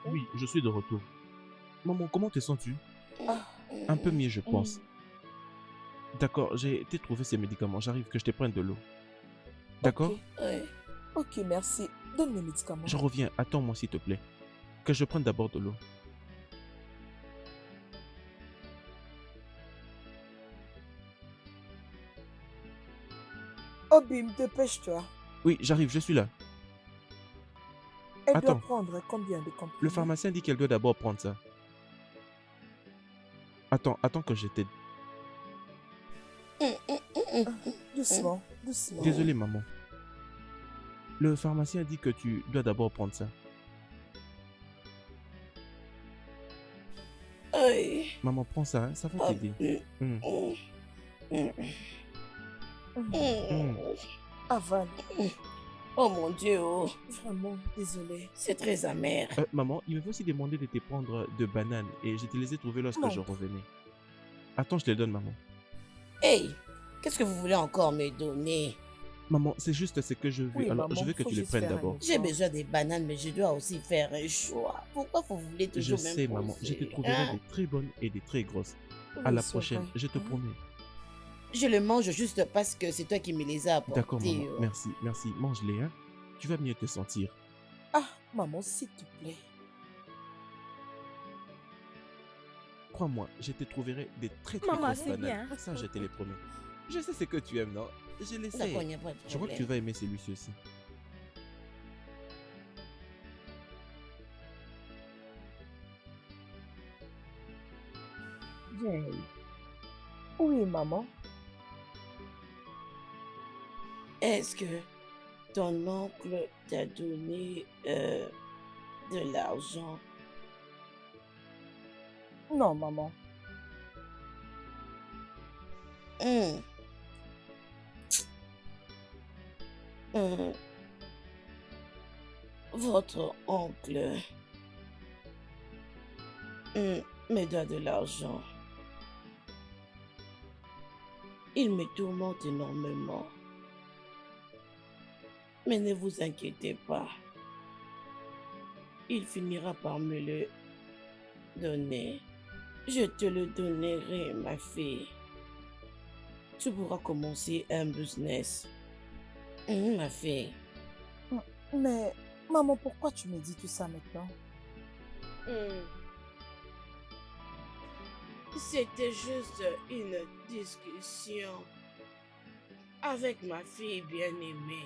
Oui, je suis de retour. Maman, comment te sens-tu? Ah, Un peu mieux, je pense. mm, D'accord, j'ai été trouver ces médicaments. J'arrive que je te prenne de l'eau. ok, D'accord? ouais. Ok, merci. Donne les médicaments. Je reviens. Attends-moi, s'il te plaît. Que je prenne d'abord de l'eau. Oh, Bim, dépêche-toi. Oui, j'arrive, je suis là. Elle doit Attends, prendre combien de le comprimés? pharmacien dit qu'elle doit d'abord prendre ça. Attends que je t'aide. Ah, doucement, doucement. Désolé, maman. Le pharmacien dit que tu dois d'abord prendre ça. Aïe. Maman, prends ça, hein, ça va Ah, t'aider. Hum, mm, Hum, hum. mm. Avale. Oh mon Dieu, oh, Vraiment, désolée. c'est très amer. Maman, il m'a aussi demandé de te prendre de bananes et je te les ai trouvées lorsque je Non, revenais. Attends, je te les donne, maman. Hey, qu'est-ce que vous voulez encore me donner? Maman, c'est juste ce que je veux. oui, Alors, je maman, veux que faut tu les juste prennes faire un d'abord. J'ai effort. besoin des bananes, mais je dois aussi faire un choix. Pourquoi vous voulez Je toujours sais, maman, je te m'imposer, trouverai hein? des très bonnes et des très grosses. À Oui, la c'est vrai. prochaine, je te Hein? promets. Je le mange juste parce que c'est toi qui me les as D'accord, maman, apportés. Oh. merci, merci. Mange-les, hein. Tu vas mieux te sentir. Ah, maman, s'il te plaît. Crois-moi, je te trouverai des très très Maman, grosses c'est bananes. bien. Ça, je te les promets. Je sais ce que tu aimes, non? Je le D'accord, il sais. n'y a pas de Je crois que tu problème. vas aimer celui-ci aussi. Jay. Oui, maman. Est-ce que ton oncle t'a donné de l'argent? Non, maman. Hum, hum. Votre oncle me doit de l'argent. Il me tourmente énormément. Mais ne vous inquiétez pas. Il finira par me le donner. Je te le donnerai, ma fille. Tu pourras commencer un business. Ma fille. Mais, maman, pourquoi tu me dis tout ça maintenant? C'était juste une discussion avec ma fille bien-aimée.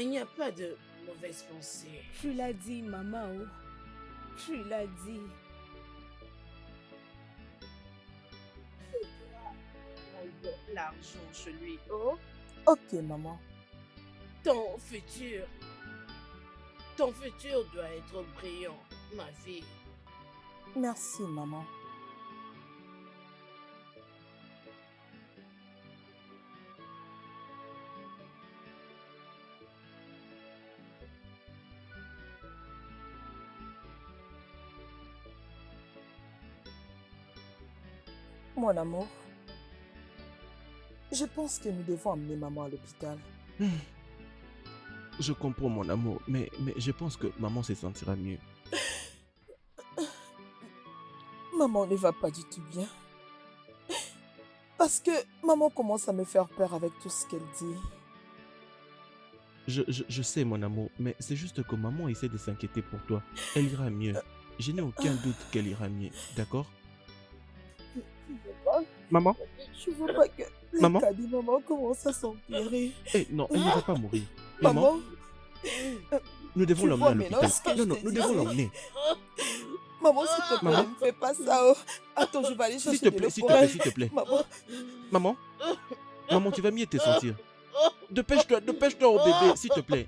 Il n'y a pas de mauvaise pensée. Tu l'as dit, maman. Oh. Tu l'as dit. Prendre l'argent chez lui. Oh, Ok, maman. ton futur doit être brillant, ma fille. Merci, maman. Mon amour, je pense que nous devons emmener maman à l'hôpital. Je comprends mon amour, mais je pense que maman se sentira mieux. Maman ne va pas du tout bien. Parce que maman commence à me faire peur avec tout ce qu'elle dit. Je sais mon amour, mais c'est juste que maman essaie de s'inquiéter pour toi. Elle ira mieux. Je n'ai aucun doute qu'elle ira mieux, d'accord? Je veux pas, Maman? je veux pas que les Maman? cas de maman commencent à s'empirer. Eh non, elle ne va pas mourir. Maman, Maman, nous devons tu l'emmener vois à maintenant l'hôpital. ce que Non, je non, te nous devons disais. l'emmener. Maman, s'il te plaît, Maman? ne me fais pas ça. Oh. Attends, je vais aller S'il chercher te de plaît, l'eau s'il pour te plaît, elle. s'il te plaît. Maman, Maman? Maman, tu vas mieux te sentir. Dépêche-toi, oh bébé, s'il te plaît.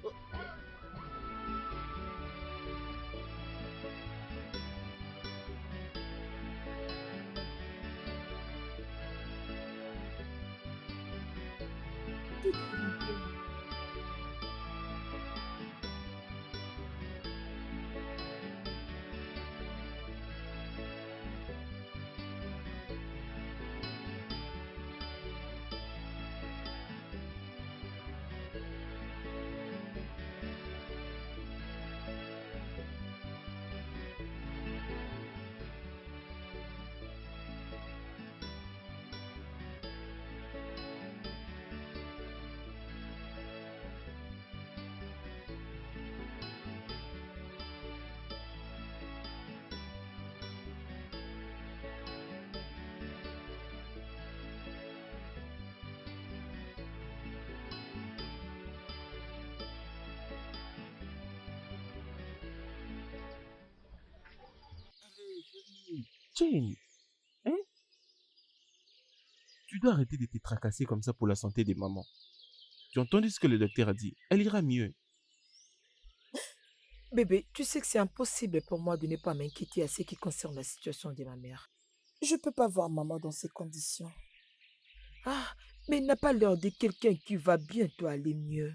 Jane, hein? Tu dois arrêter de te tracasser comme ça pour la santé des mamans. Tu as entendu ce que le docteur a dit? Elle ira mieux. Bébé, tu sais que c'est impossible pour moi de ne pas m'inquiéter à ce qui concerne la situation de ma mère. Je peux pas voir maman dans ces conditions. Ah, mais il n'a pas l'air de quelqu'un qui va bientôt aller mieux.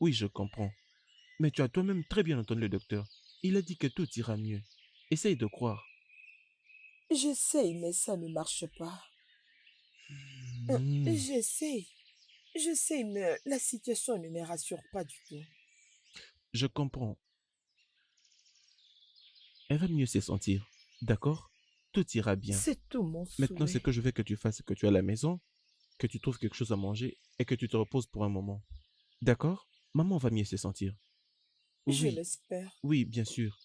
Oui, je comprends. Mais tu as toi-même très bien entendu le docteur. Il a dit que tout ira mieux. Essaye de croire. J'essaye, mais ça ne marche pas. Hmm, J'essaye. J'essaye, mais la situation ne me rassure pas du tout. je comprends. Elle va mieux se sentir. D'accord? Tout ira bien. C'est tout mon Maintenant, ce souhait. que je veux que tu fasses, c'est que tu es à la maison, que tu trouves quelque chose à manger et que tu te reposes pour un moment. D'accord? Maman va mieux se sentir. Je Oui, l'espère. oui, bien sûr.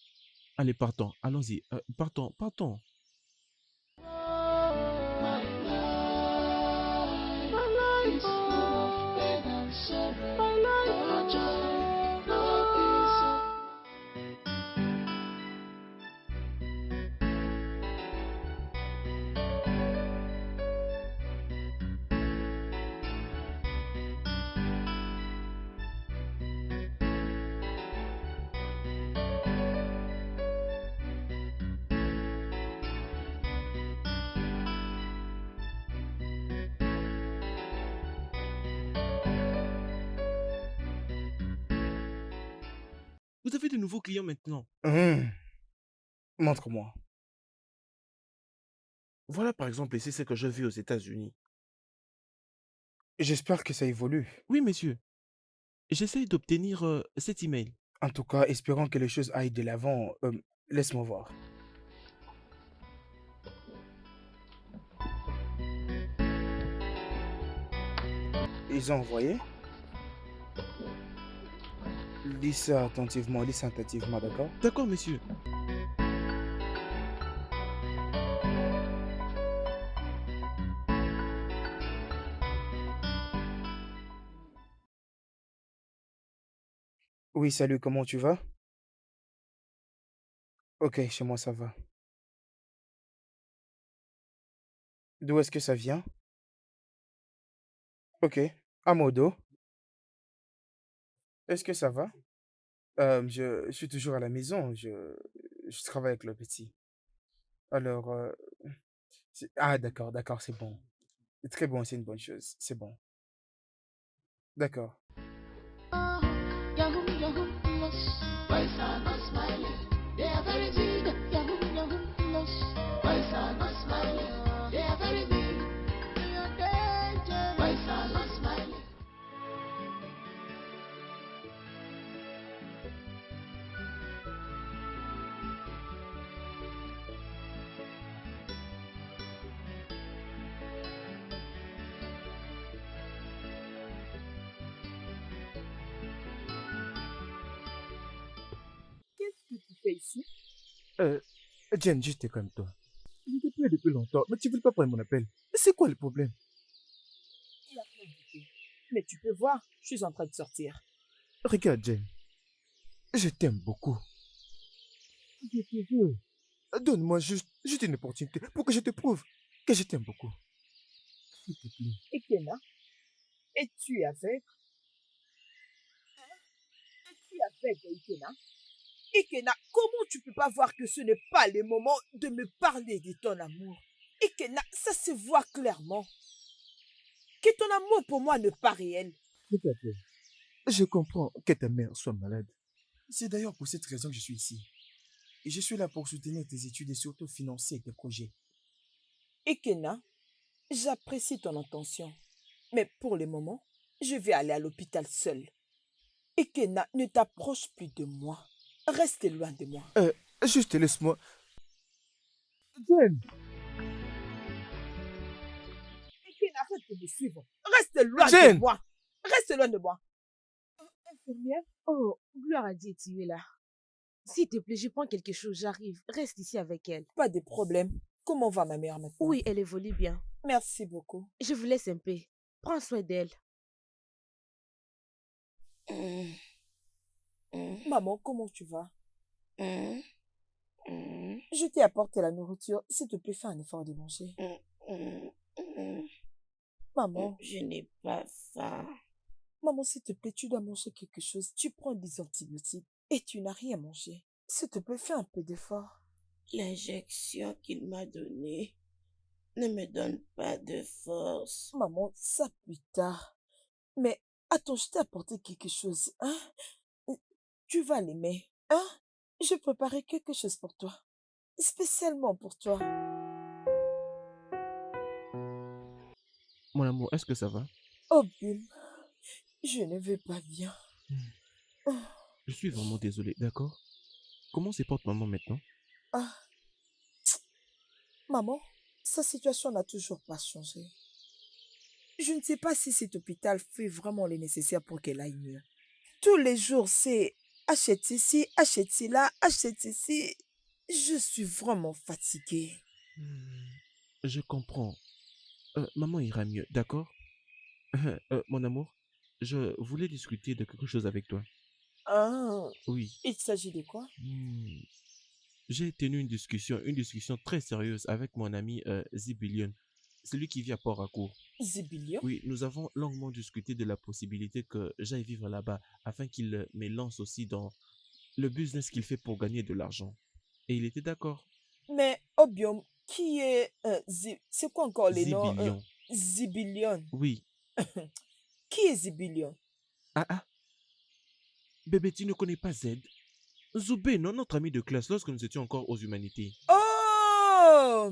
Allez, partons. Allons-y. Partons, partons. Vous avez de nouveaux clients maintenant. Montre-moi. Voilà par exemple ici ce que je vis aux États-Unis. J'espère que ça évolue. Oui, monsieur. J'essaye d'obtenir cet email. En tout cas, espérons que les choses aillent de l'avant. Laisse-moi voir. Ils ont envoyé. Lis ça attentivement, d'accord? D'accord, monsieur. Oui, salut, comment tu vas? Ok, chez moi ça va. D'où est-ce que ça vient? Ok, à Modo. Est-ce que ça va? Je suis toujours à la maison, je travaille avec le petit. Alors, ah d'accord, d'accord, c'est bon. C'est très bon, c'est une bonne chose, c'est bon. D'accord. Yahoo, Yahoo Plus. Boys are not smiling. They are very mean. Yahoo, Yahoo Plus. Boys are not smiling. They are very mean. They are dangerous. Boys are not smiling. Qu'est-ce que tu fais ici? Jen, juste comme toi. Je te plaît depuis longtemps, mais tu ne veux pas prendre mon appel. C'est quoi le problème? Il n'y a rien du tout. Mais tu peux voir, je suis en train de sortir. Regarde, Jen. Je t'aime beaucoup. Je te veux. Donne-moi juste une opportunité pour que je te prouve que je t'aime beaucoup. S'il te plaît. Ekena, es-tu aveugle? Es-tu aveugle, Ekena? Ekena, comment tu peux pas voir que ce n'est pas le moment de me parler de ton amour? Ekena, ça se voit clairement. Que ton amour pour moi n'est pas réel. Regarde, Jen. Je comprends que ta mère soit malade. C'est d'ailleurs pour cette raison que je suis ici. Et je suis là pour soutenir tes études et surtout financer tes projets. Ekena, j'apprécie ton intention. Mais pour le moment, je vais aller à l'hôpital seul. Ekena, ne t'approche plus de moi. Reste loin de moi. Juste laisse-moi. Jen. Ekena, arrête de me suivre. Reste loin Jen! de moi. Reste loin de moi. Infirmière? Oh, gloire à Dieu, tu es là. S'il te plaît, je prends quelque chose, j'arrive. Reste ici avec elle. Pas de problème. Comment va ma mère maintenant? Oui, elle évolue bien. Merci beaucoup. Je vous laisse un peu. Prends soin d'elle. Hum, hum, Maman, comment tu vas? hum. Mhm. Je t'ai apporté la nourriture. S'il te plaît, fais un effort de manger. Mhm. Mhm. Maman, Je n'ai pas faim. maman, s'il te plaît, tu dois manger quelque chose. Tu prends des antibiotiques et tu n'as rien mangé. S'il te plaît, fais un peu d'effort. L'injection qu'il m'a donnée ne me donne pas de force. Maman, ça plus tard. Mais attends, je t'ai apporté quelque chose, hein? Tu vas l'aimer, hein? Je préparais quelque chose pour toi, spécialement pour toi. Mon amour, est-ce que ça va? Oh, Bim, je ne vais pas bien. Hmm. Ah, Je suis vraiment désolé, d'accord? Comment se porte maman maintenant? ah, maman, sa situation n'a toujours pas changé. Je ne sais pas si cet hôpital fait vraiment le nécessaire pour qu'elle aille mieux. Tous les jours, c'est achète ici, achète là, achète ici. Je suis vraiment fatiguée. Hmm. Je comprends. Maman ira mieux, d'accord? Mon amour, je voulais discuter de quelque chose avec toi. Ah, Oui. il s'agit de quoi? Hmm. J'ai tenu une discussion très sérieuse avec mon ami Zibilion, celui qui vit à Port-Harcourt. Zibilion? Oui, nous avons longuement discuté de la possibilité que j'aille vivre là-bas afin qu'il me lance aussi dans le business qu'il fait pour gagner de l'argent. Et il était d'accord. Mais Obiom, qui est c'est quoi encore les noms? Zibilion. Zibilion. Oui. Qui est Zibilion? Ah ah, bébé, tu ne connais pas Z? Zoubé, non, notre ami de classe lorsque nous étions encore aux humanités. Oh!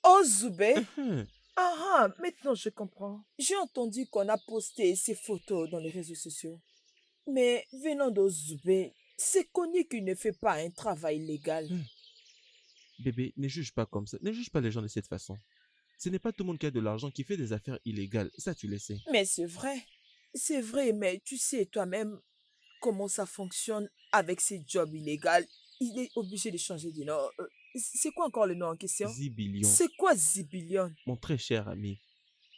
Ozube? Uhum. Ah ah, maintenant je comprends. J'ai entendu qu'on a posté ces photos dans les réseaux sociaux. Mais venant d'Ozube, c'est connu qu'il ne fait pas un travail légal. Bébé, ne juge pas comme ça. Ne juge pas les gens de cette façon. Ce n'est pas tout le monde qui a de l'argent qui fait des affaires illégales. Ça, tu le sais. Mais c'est vrai. C'est vrai, mais tu sais toi-même comment ça fonctionne avec ces jobs illégaux. Il est obligé de changer de nom. C'est quoi encore le nom en question? Zibilion. C'est quoi Zibilion? Mon très cher ami.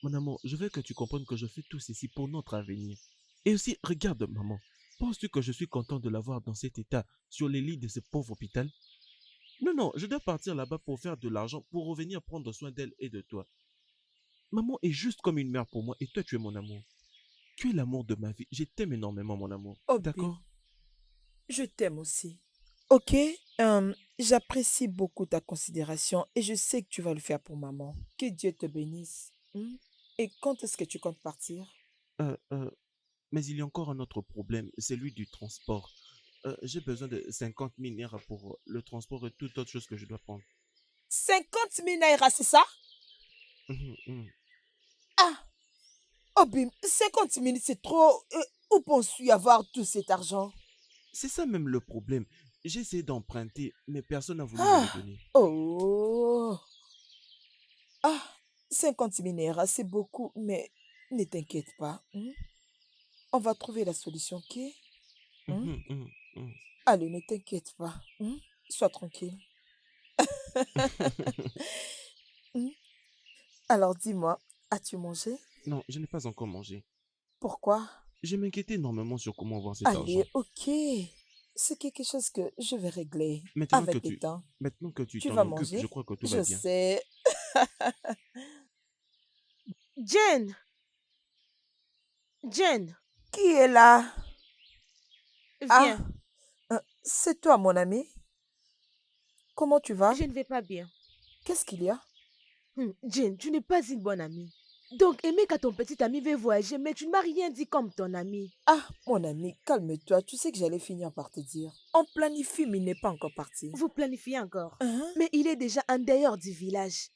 Mon amour, je veux que tu comprennes que je fais tout ceci pour notre avenir. Et aussi, regarde maman. Penses-tu que je suis content de la voir dans cet état, sur les lits de ce pauvre hôpital? Non, non, je dois partir là-bas pour faire de l'argent, pour revenir prendre soin d'elle et de toi. Maman est juste comme une mère pour moi et toi, tu es mon amour. Tu es l'amour de ma vie. Je t'aime énormément, mon amour. Oh Bim, D'accord? je t'aime aussi. Ok, j'apprécie beaucoup ta considération et je sais que tu vas le faire pour maman. Que Dieu te bénisse. Hmm? Et quand est-ce que tu comptes partir? Euh, euh, mais il y a encore un autre problème, celui du transport. J'ai besoin de 50 000 naira pour le transport et toute autre chose que je dois prendre. 50 000 naira, c'est ça? Mhm, mhm. Ah, oh Bim, 50 000, c'est trop. Où penses-tu avoir tout cet argent? C'est ça même le problème. J'ai essayé d'emprunter, mais personne n'a voulu me le Ah, donner. oh, ah, 50 000 naira, c'est beaucoup, mais ne t'inquiète pas. On va trouver la solution, ok? Hmm? Mhm, mhm, mhm. Allez, ne t'inquiète pas. Sois tranquille. Hmm? Alors dis-moi, as-tu mangé? Non, je n'ai pas encore mangé. Pourquoi? Je m'inquiétais énormément sur comment avoir cet argent. Allez, ok. C'est quelque chose que je vais régler Maintenant que avec le tu, temps. maintenant que tu Tu t'en vas occupes, manger? je crois que tout va Je bien. sais. Jen, Jen, Qui est là? Ah, viens. c'est toi, mon ami. Comment tu vas? Je ne vais pas bien. Qu'est-ce qu'il y a? Jen, tu n'es pas une bonne amie. Donc, aimer quand ton petit ami veut voyager, mais tu ne m'as rien dit comme ton ami. Ah, mon ami, calme-toi. Tu sais que j'allais finir par te dire. On planifie, mais il n'est pas encore parti. Vous planifiez encore. Hein? Mais il est déjà en dehors du village.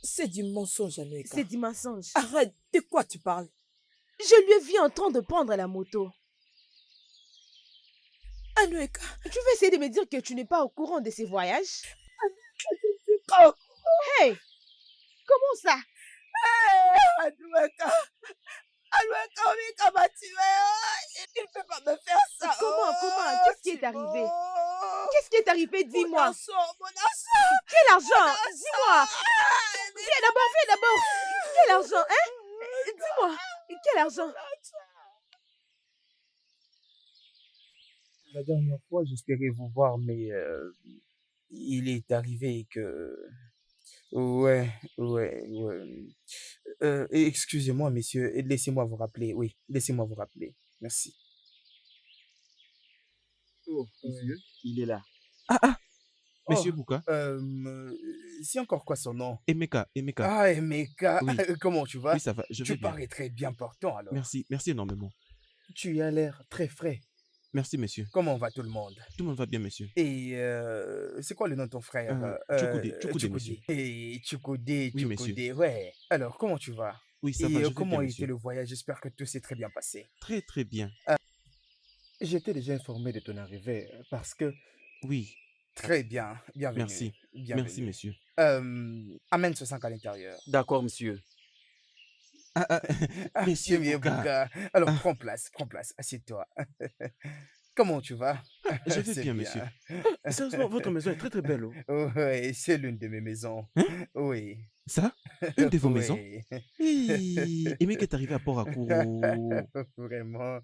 C'est du mensonge, Anueka. C'est du mensonge. Arrête, de quoi tu parles? Je lui ai vu en train de prendre la moto. Anueka, Tu veux essayer de me dire que tu n'es pas au courant de ses voyages? je ne suis pas... Hey, comment ça? Anueka, Anueka, Omika m'a tué. Il ne peut pas me faire ça. Comment? Qu'est-ce qui est arrivé? Qu'est-ce qui est arrivé? Mon Dis-moi. argent, mon argent. Quel argent? Dis-moi. Viens d'abord. Quel argent, hein? Dis-moi. Quel argent? La dernière fois, j'espérais vous voir, mais il est arrivé que... Ouais, ouais. Excusez-moi, messieurs, et laissez-moi vous rappeler. Oui, laissez-moi vous rappeler. Merci. Oh, Ouais. monsieur, il est là. Oh, Monsieur Bouka, c'est encore quoi son nom? Emeka, Ah, Emeka, oui, comment tu vas? oui, ça va, je Tu vais bien. parais très bien portant alors. Merci énormément. Tu as l'air très frais. Merci, monsieur. Comment va tout le monde? Tout le monde va bien, monsieur. Et c'est quoi le nom de ton frère? Chukwudé, monsieur. Et Chukwudé, Oui, monsieur. ouais. Alors, comment tu vas? Oui, ça Et va, je vais comment bien, a été monsieur. le voyage? J'espère que tout s'est très bien passé. Très, très bien. J'étais déjà informé de ton arrivée parce que Oui, Très bien, bienvenue. merci. Merci, Bienvenue. monsieur. Amène ce 5 à l'intérieur. D'accord, monsieur. Ah, Monsieur c'est bien, Bouka. Bouka. Alors, Ah, prends place, assieds-toi. Comment tu vas? je vais C'est bien, monsieur. bien. Sérieusement, votre maison est très très belle. Oh. Oui, c'est l'une de mes maisons. Hein? Oui. Ça? Une de vos maisons? Oui. Oui, Emeka est arrivé à Port-à-Court. Vraiment.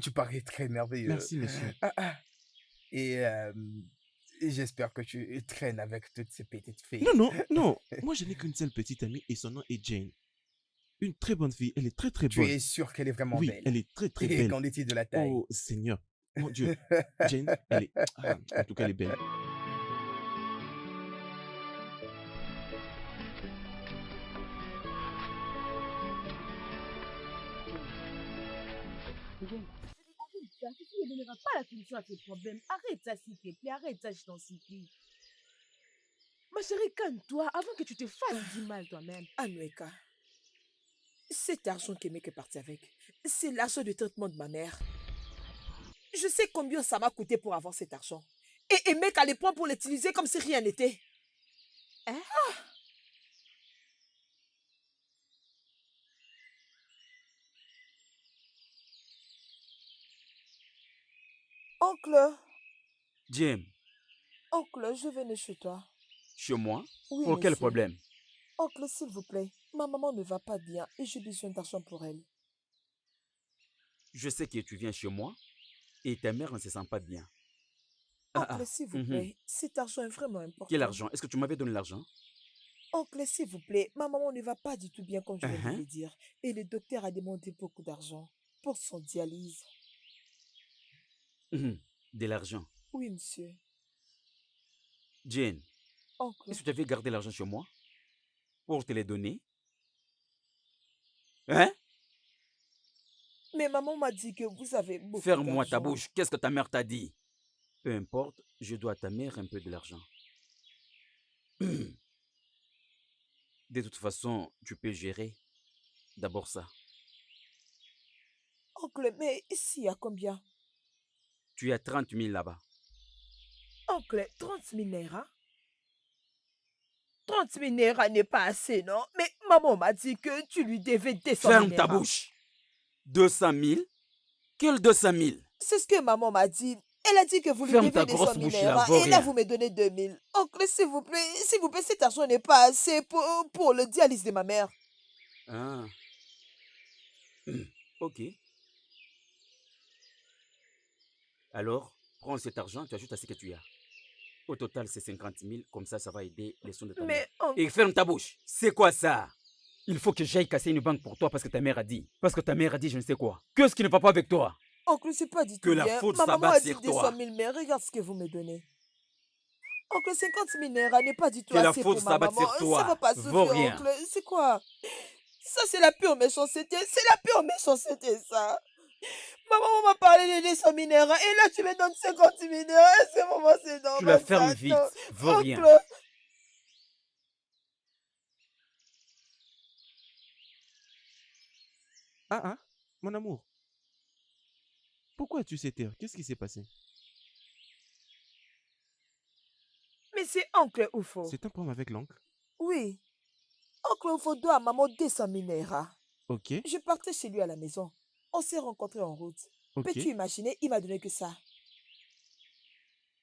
Tu parais très merveilleux. Merci, monsieur. Et j'espère que tu traînes avec toutes ces petites filles. Non. Moi, je n'ai qu'une seule petite amie et son nom est Jane. Une très bonne fille. Elle est très, très Tu bonne. es sûr qu'elle est vraiment Oui, belle? elle est très, très Et belle. qu'en est-il de la taille? Oh, Seigneur. Mon Dieu. Jane, elle est... Ah, en tout cas, elle est belle. Arrête ça, ceci ne donnera pas la solution à tes problèmes. Arrête ça, s'il te plaît, arrête ça, je t'en supplie. Ma chérie, calme-toi avant que tu te fasses du mal toi-même. Anoueka, cet argent qu'Emeka est parti avec, c'est l'argent de traitement de ma mère. Je sais combien ça m'a coûté pour avoir cet argent. Et Emeka les prend pour l'utiliser comme si rien n'était. Hein? Oncle, Jim, oncle, je venais chez toi. chez moi? Oui, Pour quel monsieur. problème? Oncle, s'il vous plaît, ma maman ne va pas bien et j'ai besoin d'argent pour elle. Je sais que tu viens chez moi et ta mère ne se sent pas bien. Oncle, s'il vous mhm. plaît, cet argent est vraiment important. Quel argent? Est-ce que tu m'avais donné l'argent? Oncle, s'il vous plaît, ma maman ne va pas du tout bien comme je viens de Mhm. le dire. Et le docteur a demandé beaucoup d'argent pour son dialyse. De l'argent. Oui, monsieur. Jane, Oncle, est-ce que tu avais gardé l'argent chez moi pour te les donner? Hein? mais maman m'a dit que vous avez beaucoup Ferme-moi ta d'argent. bouche. Qu'est-ce que ta mère t'a dit? Peu importe, je dois à ta mère un peu de l'argent. De toute façon, tu peux gérer. D'abord ça. Oncle, mais ici, à combien? Tu as 30 000 là-bas. Oncle, 30 000 naira? 30 000 naira n'est pas assez, non? Mais maman m'a dit que tu lui devais 200 000 Ferme ta naira. bouche. 200 000? Quel 200 000? C'est ce que maman m'a dit. Elle a dit que vous lui Ferme devez ta 200 grosse 000 bouche, là, naira. vaut Et là, rien. vous me donnez 2 000. Oncle, s'il vous plaît, cet argent n'est pas assez pour le dialyse de ma mère. Ah. Ok. Alors, prends cet argent, tu ajoutes à ce que tu as. Au total, c'est 50 000. Comme ça va aider les soins de ta mère. Mais oncle, Et ferme ta bouche. C'est quoi ça? Il faut que j'aille casser une banque pour toi parce que ta mère a dit. Parce que ta mère a dit je ne sais quoi. Qu'est-ce qui ne va pas avec toi? oncle, c'est pas du Que tout la bien. faute Ma maman s'abatte a dit sur 200 toi. 000, mais regarde ce que vous me donnez. Oncle, 50 000 naira n'est pas du tout Que la assez faute pour ma s'abatte maman. sur toi. Ça va pas Vaut suffire, rien. oncle. C'est quoi? Ça, c'est la pure méchanceté. C'est la pure méchanceté, ça. Ma maman m'a parlé de 200 000 naira et là, tu me donnes 50 000 naira. Est-ce que maman, c'est Tu la normal, fermes ça? vite. Non. Vaut rien. Oncle, Ah, mon amour. Pourquoi as-tu cette heure? Qu'est-ce qui s'est passé? mais c'est oncle Oufo. C'est un problème avec l'oncle? Oui. Oncle Oufo doit à maman 200 000 naira. Ok, Je partais chez lui à la maison. On s'est rencontrés en route. ok. Peux-tu imaginer, il m'a donné que ça.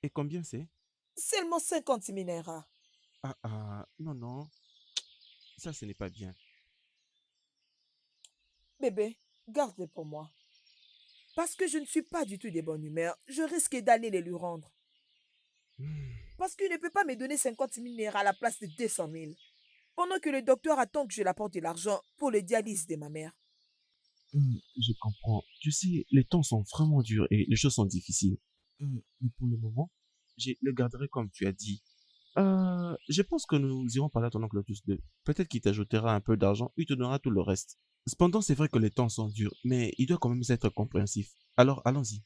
Et combien c'est? Seulement 50 000 naira. Non. Ça, ce n'est pas bien. Bébé, garde-les pour moi. Parce que je ne suis pas du tout de bonne humeur, je risque d'aller les lui rendre. Parce qu'il ne peut pas me donner 50 000 naira à la place de 200 000. Pendant que le docteur attend que je lui apporte de l'argent pour le dialyse de ma mère. Je comprends. Tu sais, les temps sont vraiment durs et les choses sont difficiles. Mais pour le moment, je le garderai comme tu as dit. Je pense que nous irons parler à ton oncle tous deux. Peut-être qu'il t'ajoutera un peu d'argent, il te donnera tout le reste. Cependant, c'est vrai que les temps sont durs, mais il doit quand même être compréhensif. Alors, allons-y.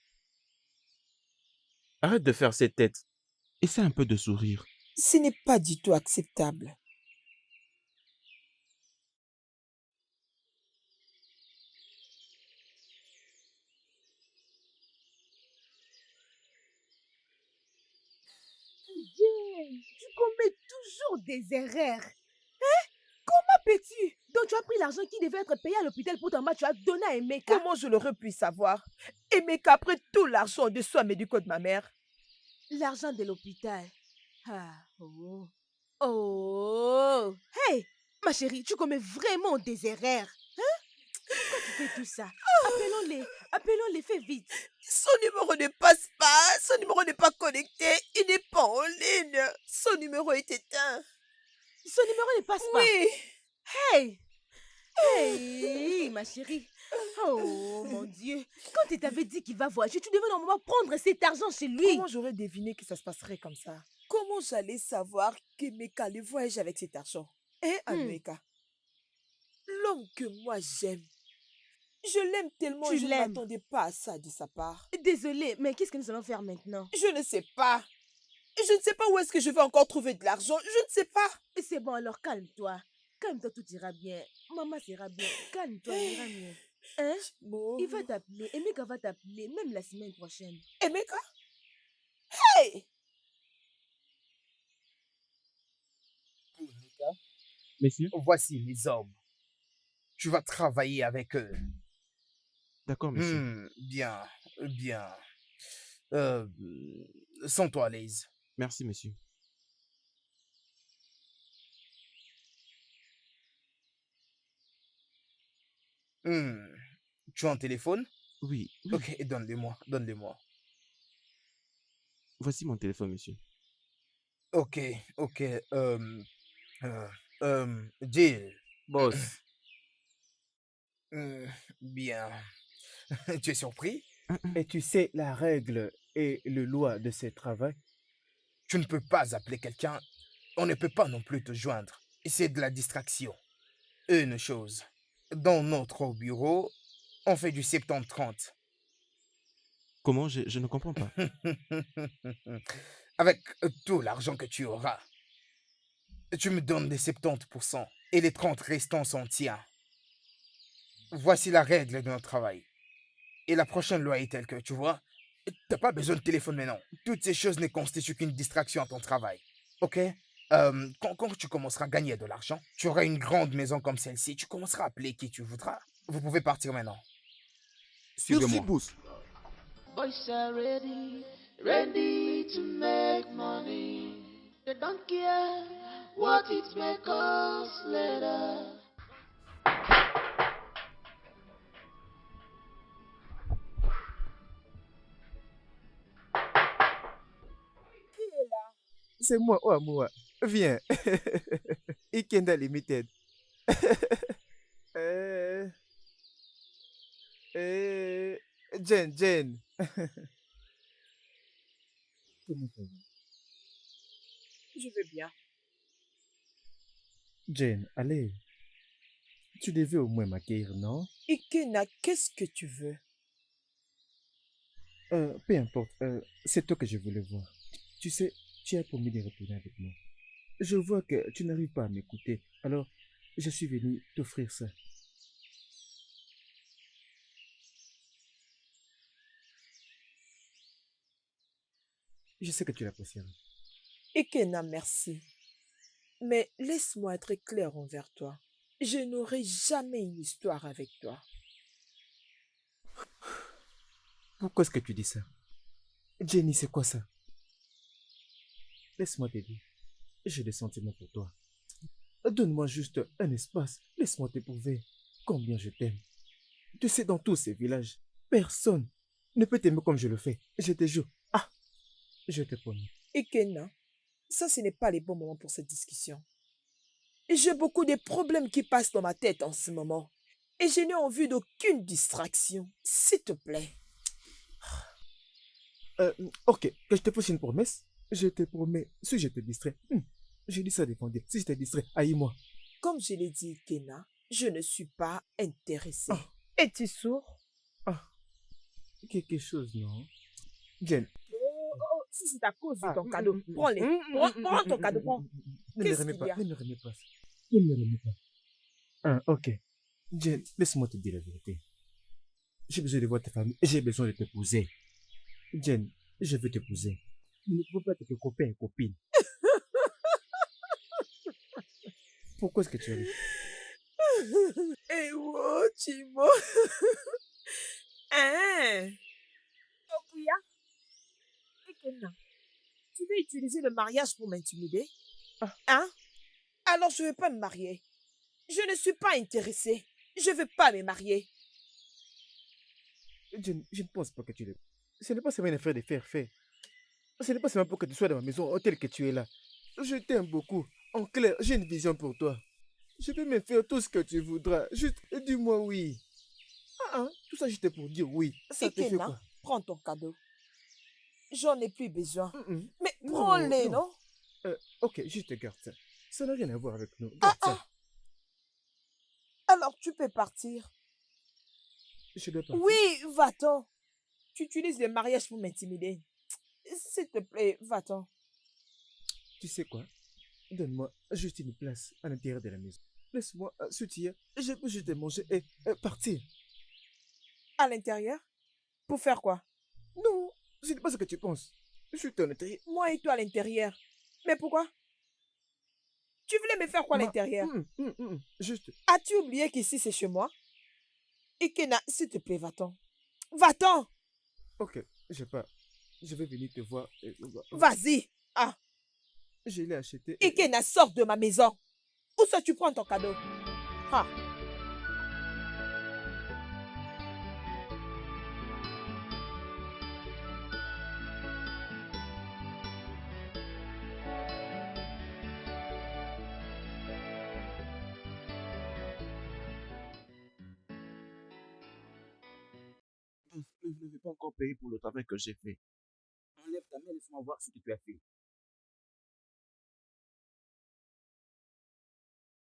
Arrête de faire cette tête. Essaie un peu de sourire. Ce n'est pas du tout acceptable. Jane, tu commets toujours des erreurs. Comment peux-tu? Donc tu as pris l'argent qui devait être payé à l'hôpital pour ton mal, tu as donné à Emeka. Comment je l'aurais pu savoir? Et qu'après tout l'argent de soins médicaux de ma mère. L'argent de l'hôpital. Ah, oh. Oh. Hey, ma chérie, tu commets vraiment des erreurs. Hein? Pourquoi tu fais tout ça? Appelons-les, fais vite. Son numéro ne passe pas, son numéro n'est pas connecté, il n'est pas en ligne. Son numéro est éteint. Son numéro ne passe pas. Oui. Hey! Hey, ma chérie. Oh, mon Dieu. Quand il t'avait dit qu'il va voyager, tu devais normalement prendre cet argent chez lui. Comment j'aurais deviné que ça se passerait comme ça? Comment j'allais savoir qu'Emeka allait voyager avec cet argent? Emeka, l'homme que moi j'aime. Je l'aime tellement Tu et je ne l'aimes. m'attendais pas à ça de sa part. Désolée, mais qu'est-ce que nous allons faire maintenant? Je ne sais pas. Je ne sais pas où est-ce que je vais encore trouver de l'argent. Je ne sais pas. C'est bon, alors calme-toi. Calme-toi, tout ira bien. Maman sera bien. Calme-toi, il ira mieux. Hein? Bon. Il va t'appeler. Emeka va t'appeler, même la semaine prochaine. Emeka? Hey! Messieurs, Voici mes hommes. Tu vas travailler avec eux. d'accord, monsieur. Bien, bien. Sens-toi à l'aise. Merci, monsieur. Tu as un téléphone? Oui, oui. Ok, donne-le-moi, donne-le-moi. Voici mon téléphone, monsieur. Ok, Jill. Boss, Bien. Tu es surpris? Et tu sais la règle et le loi de ce travail? Tu ne peux pas appeler quelqu'un. On ne peut pas non plus te joindre. C'est de la distraction. Une chose. Dans notre bureau, on fait du 70-30. Comment? Je ne comprends pas. Avec tout l'argent que tu auras, tu me donnes les 70% et les 30 restants sont tiens. Voici la règle de notre travail. Et la prochaine loi est telle que, tu vois, t'as pas besoin de téléphone maintenant. Toutes ces choses ne constituent qu'une distraction à ton travail. Ok? Quand tu commenceras à gagner de l'argent, tu auras une grande maison comme celle-ci, tu commenceras à appeler qui tu voudras. Vous pouvez partir maintenant. suivez-moi. boss. Boys are ready, ready to make money. They don't care what it may cost later. C'est moi, oh moi. Viens. Ikenda Limited. Jen. Comment ça va? Je vais bien. Jen, allez. Tu devais au moins m'accueillir, non? Ikena, qu'est-ce que tu veux? Peu importe. C'est toi que je voulais voir. Tu sais, tu as promis de retourner avec moi. Je vois que tu n'arrives pas à m'écouter. Alors, je suis venu t'offrir ça. Je sais que tu l'apprécieras. Ikena, merci. Mais laisse-moi être clair envers toi. Je n'aurai jamais une histoire avec toi. Pourquoi est-ce que tu dis ça? Jenny, c'est quoi ça? Laisse-moi t'aider. J'ai des sentiments pour toi. Donne-moi juste un espace. Laisse-moi t'éprouver combien je t'aime. Tu sais, dans tous ces villages, personne ne peut t'aimer comme je le fais. Je te jure. Ah, je te promets. Ikena, ça, ce n'est pas le bon moment pour cette discussion. Et j'ai beaucoup de problèmes qui passent dans ma tête en ce moment. Et je n'ai envie d'aucune distraction. S'il te plaît. Ok, que je te fasse une promesse. Je te promets, si je te distrais, je dis ça dépend. Si je te distrais, haïs-moi. Comme je l'ai dit, Ikena, je ne suis pas intéressée. Ah. Es-tu sourd? Ah, quelque chose, non? Jen. Oh, si c'est à cause de Ah, ton cadeau, prends-les. Prends ton cadeau, prends. Ne me Qu'est-ce remets qu'il pas, y a? ne me remets pas. Ne me remets pas. Ah, ok. Jen, laisse-moi te dire la vérité. J'ai besoin de voir ta famille et j'ai besoin de t'épouser. Jen, je veux t'épouser. Nous ne pouvons pas être que copains et copines. Pourquoi est-ce que tu ris? Eh oh, Chimo. Hein? Okuya, Ikena, tu veux utiliser le mariage pour m'intimider? Ah. Hein? Alors je ne veux pas me marier. Je ne suis pas intéressée. Je ne veux pas me marier. Je ne pense pas que tu le... Ce n'est pas seulement une affaire de faire fait. Ce n'est pas seulement pour que tu sois dans ma maison tel que tu es là. Je t'aime beaucoup. En clair, j'ai une vision pour toi. Je peux me faire tout ce que tu voudras. Juste dis-moi oui. Tout ça juste pour dire oui. Ça te fait Ikena, quoi? prends ton cadeau. J'en ai plus besoin. Mais Non, prends-les, non. non? Ok, juste garde ça. Ça n'a rien à voir avec nous. Ah, Garde ça. Alors tu peux partir. Je dois partir. Oui, va-t'en. Tu utilises le mariage pour m'intimider. S'il te plaît, va-t'en. Tu sais quoi? Donne-moi juste une place à l'intérieur de la maison. Laisse-moi sortir. Je peux juste manger et partir. À l'intérieur? Pour faire quoi? Non, ce n'est pas ce que tu penses. Je suis à l'intérieur. Moi et toi à l'intérieur. Mais pourquoi? Tu voulais me faire quoi à l'intérieur? Juste. As-tu oublié qu'ici c'est chez moi? Ikena, s'il te plaît, va-t'en. Va-t'en! Ok, je pars. Je vais venir te voir. Vas-y. Ah, Je l'ai acheté. Ikena, sors de ma maison. Où ça tu prends ton cadeau? Ah. Ne vais pas encore payer pour le travail que j'ai fait. Enlève ta main, laisse-moi voir ce que tu as fait.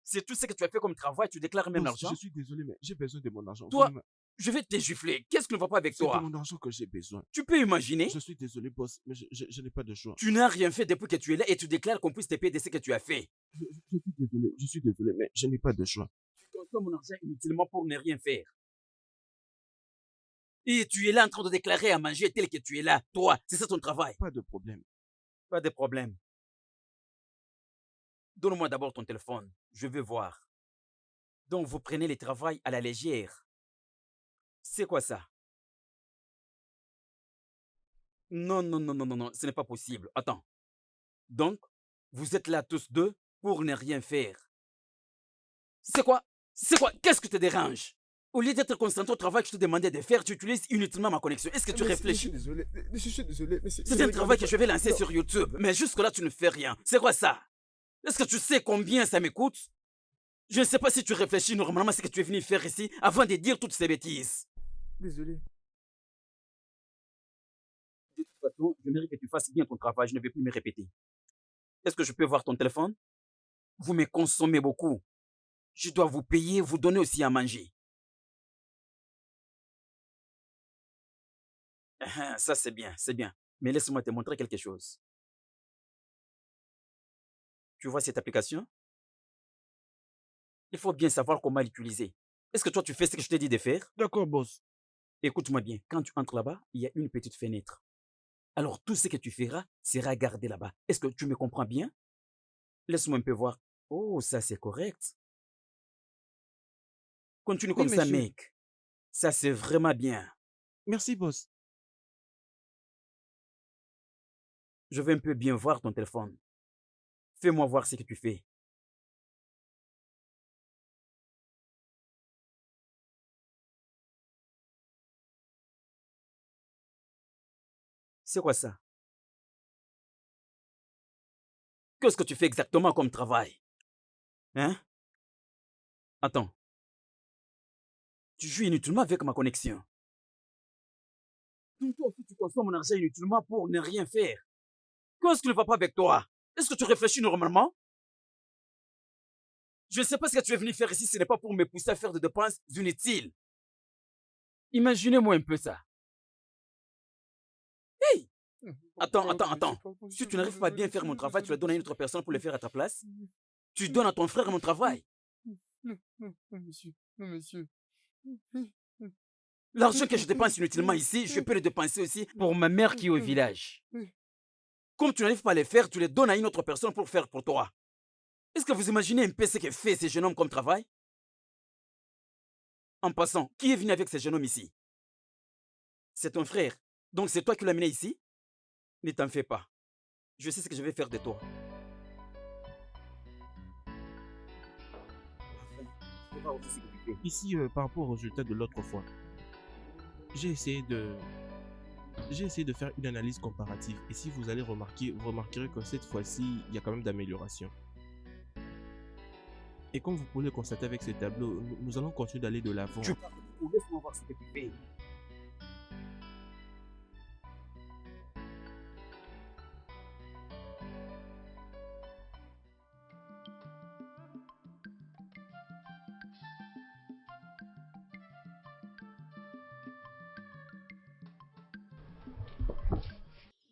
C'est tout ce que tu as fait comme travail, tu déclares même Boss, l'argent. je suis désolé, mais j'ai besoin de mon argent. Toi, Vraiment, je vais te gifler. Qu'est-ce qui ne va pas avec c'est de toi? mon argent que j'ai besoin. Tu peux imaginer? Je suis désolé, boss, mais je n'ai pas de choix. Tu n'as rien fait depuis que tu es là et tu déclares qu'on puisse te payer de ce que tu as fait. Je suis désolé, mais je n'ai pas de choix. Tu consommes mon argent inutilement pour ne rien faire. Et tu es là en train de déclarer à manger tel que tu es là. Toi, c'est ça ton travail. Pas de problème. Pas de problème. Donne-moi d'abord ton téléphone. Je veux voir. Donc, vous prenez le travail à la légère. C'est quoi ça? Non, non, non, non, non, non, ce n'est pas possible. Attends. Donc, vous êtes là tous deux pour ne rien faire. C'est quoi? C'est quoi? Qu'est-ce qui te dérange? Au lieu d'être concentré au travail que je te demandais de faire, tu utilises inutilement ma connexion. Est-ce que tu réfléchis? Je suis désolé, mais C'est un travail que je vais lancer sur YouTube, mais jusque-là, tu ne fais rien. C'est quoi ça? Est-ce que tu sais combien ça me coûte? Je ne sais pas si tu réfléchis normalement à ce que tu es venu faire ici avant de dire toutes ces bêtises. Désolé. De toute façon, je mérite que tu fasses bien ton travail, je ne vais plus me répéter. Est-ce que je peux voir ton téléphone? Vous me consommez beaucoup. Je dois vous payer, vous donner aussi à manger. Ça, c'est bien, c'est bien. Mais laisse-moi te montrer quelque chose. Tu vois cette application? Il faut bien savoir comment l'utiliser. Est-ce que toi, tu fais ce que je t'ai dit de faire? D'accord, boss. Écoute-moi bien, quand tu entres là-bas, il y a une petite fenêtre. Alors, tout ce que tu feras sera gardé là-bas. Est-ce que tu me comprends bien? Laisse-moi un peu voir. Oh, ça, c'est correct. Continue Oui, comme ça, monsieur. mec. Ça, c'est vraiment bien. Merci, boss. Je veux un peu bien voir ton téléphone. Fais-moi voir ce que tu fais. C'est quoi ça? Qu'est-ce que tu fais exactement comme travail? Hein? Attends, tu joues inutilement avec ma connexion. Donc toi aussi, tu consommes mon argent inutilement pour ne rien faire. Qu'est-ce qui ne va pas avec toi? Est-ce que tu réfléchis normalement? Je ne sais pas ce que tu es venu faire ici, ce n'est pas pour me pousser à faire des dépenses inutiles. Imaginez-moi un peu ça. Hey! Attends. Si tu n'arrives pas à bien faire mon travail, tu le donnes à une autre personne pour le faire à ta place? Tu donnes à ton frère mon travail. Non, monsieur. Non, monsieur. L'argent que je dépense inutilement ici, je peux le dépenser aussi pour ma mère qui est au village. Comme tu n'arrives pas à le faire, tu les donnes à une autre personne pour faire pour toi. Est-ce que vous imaginez un peu ce que fait ce jeune homme comme travail? En passant, qui est venu avec ce jeune homme ici? C'est ton frère. Donc c'est toi qui l'as amené ici? Ne t'en fais pas. Je sais ce que je vais faire de toi. Ici, par rapport au résultat de l'autre fois, j'ai essayé de faire une analyse comparative. Et si vous allez remarquer, vous remarquerez que cette fois-ci, il y a quand même d'amélioration. Et comme vous pouvez le constater avec ce tableau, nous allons continuer d'aller de l'avant. Tu parles beaucoup, laisse-moi voir ce que tu fais.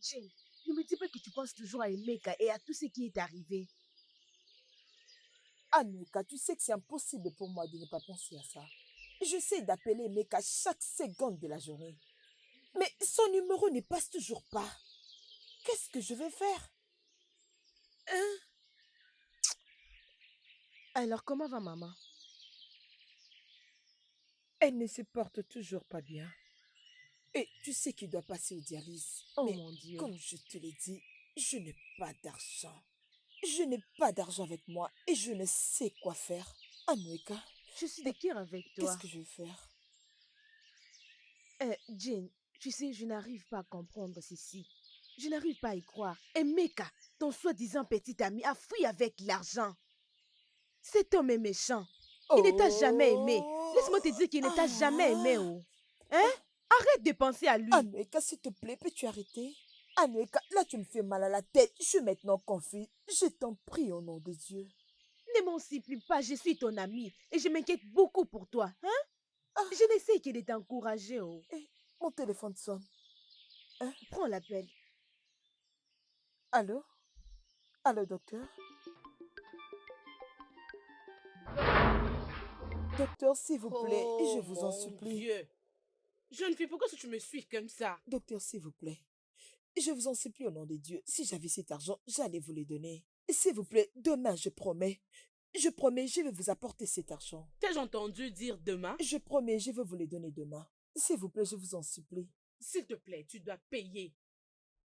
Jane, ne me dis pas que tu penses toujours à Emeka et à tout ce qui est arrivé. Emeka, tu sais que c'est impossible pour moi de ne pas penser à ça. J'essaie d'appeler Emeka chaque seconde de la journée. Mais son numéro ne passe toujours pas. Qu'est-ce que je vais faire? Hein? Alors, comment va maman? Elle ne se porte toujours pas bien. Et tu sais qu'il doit passer aux dialyses. Oh Mais mon Dieu. comme je te l'ai dit, je n'ai pas d'argent. Je n'ai pas d'argent avec moi et je ne sais quoi faire. Emeka, Je suis d'accord avec toi. qu'est-ce que je vais faire? Jane, tu sais, je n'arrive pas à comprendre ceci. Je n'arrive pas à y croire. Emeka, ton soi-disant petit ami, a fui avec l'argent. Cet homme est méchant. Il ne t'a jamais aimé. Laisse-moi te dire qu'il ne t'a jamais aimé. Oh. Hein? Arrête de penser à lui. Emeka, s'il te plaît, peux-tu arrêter? Emeka, là tu me fais mal à la tête. Je suis maintenant confus. Je t'en prie au nom de Dieu. Ne m'en supplie pas, je suis ton ami et je m'inquiète beaucoup pour toi. Hein? Je n'essaie que de t'encourager. Oh. Mon téléphone sonne. Prends l'appel. Allô? Allô, docteur? Docteur, s'il vous plaît, je vous en supplie. Dieu. Jeune fille, pourquoi est-ce que tu me suis comme ça? Docteur, s'il vous plaît. Je vous en supplie au nom de Dieu. Si j'avais cet argent, j'allais vous le donner. S'il vous plaît, demain, je promets. Je promets, je vais vous apporter cet argent. T'as entendu dire demain? Je promets, je vais vous le donner demain. S'il vous plaît, je vous en supplie. S'il te plaît, tu dois payer.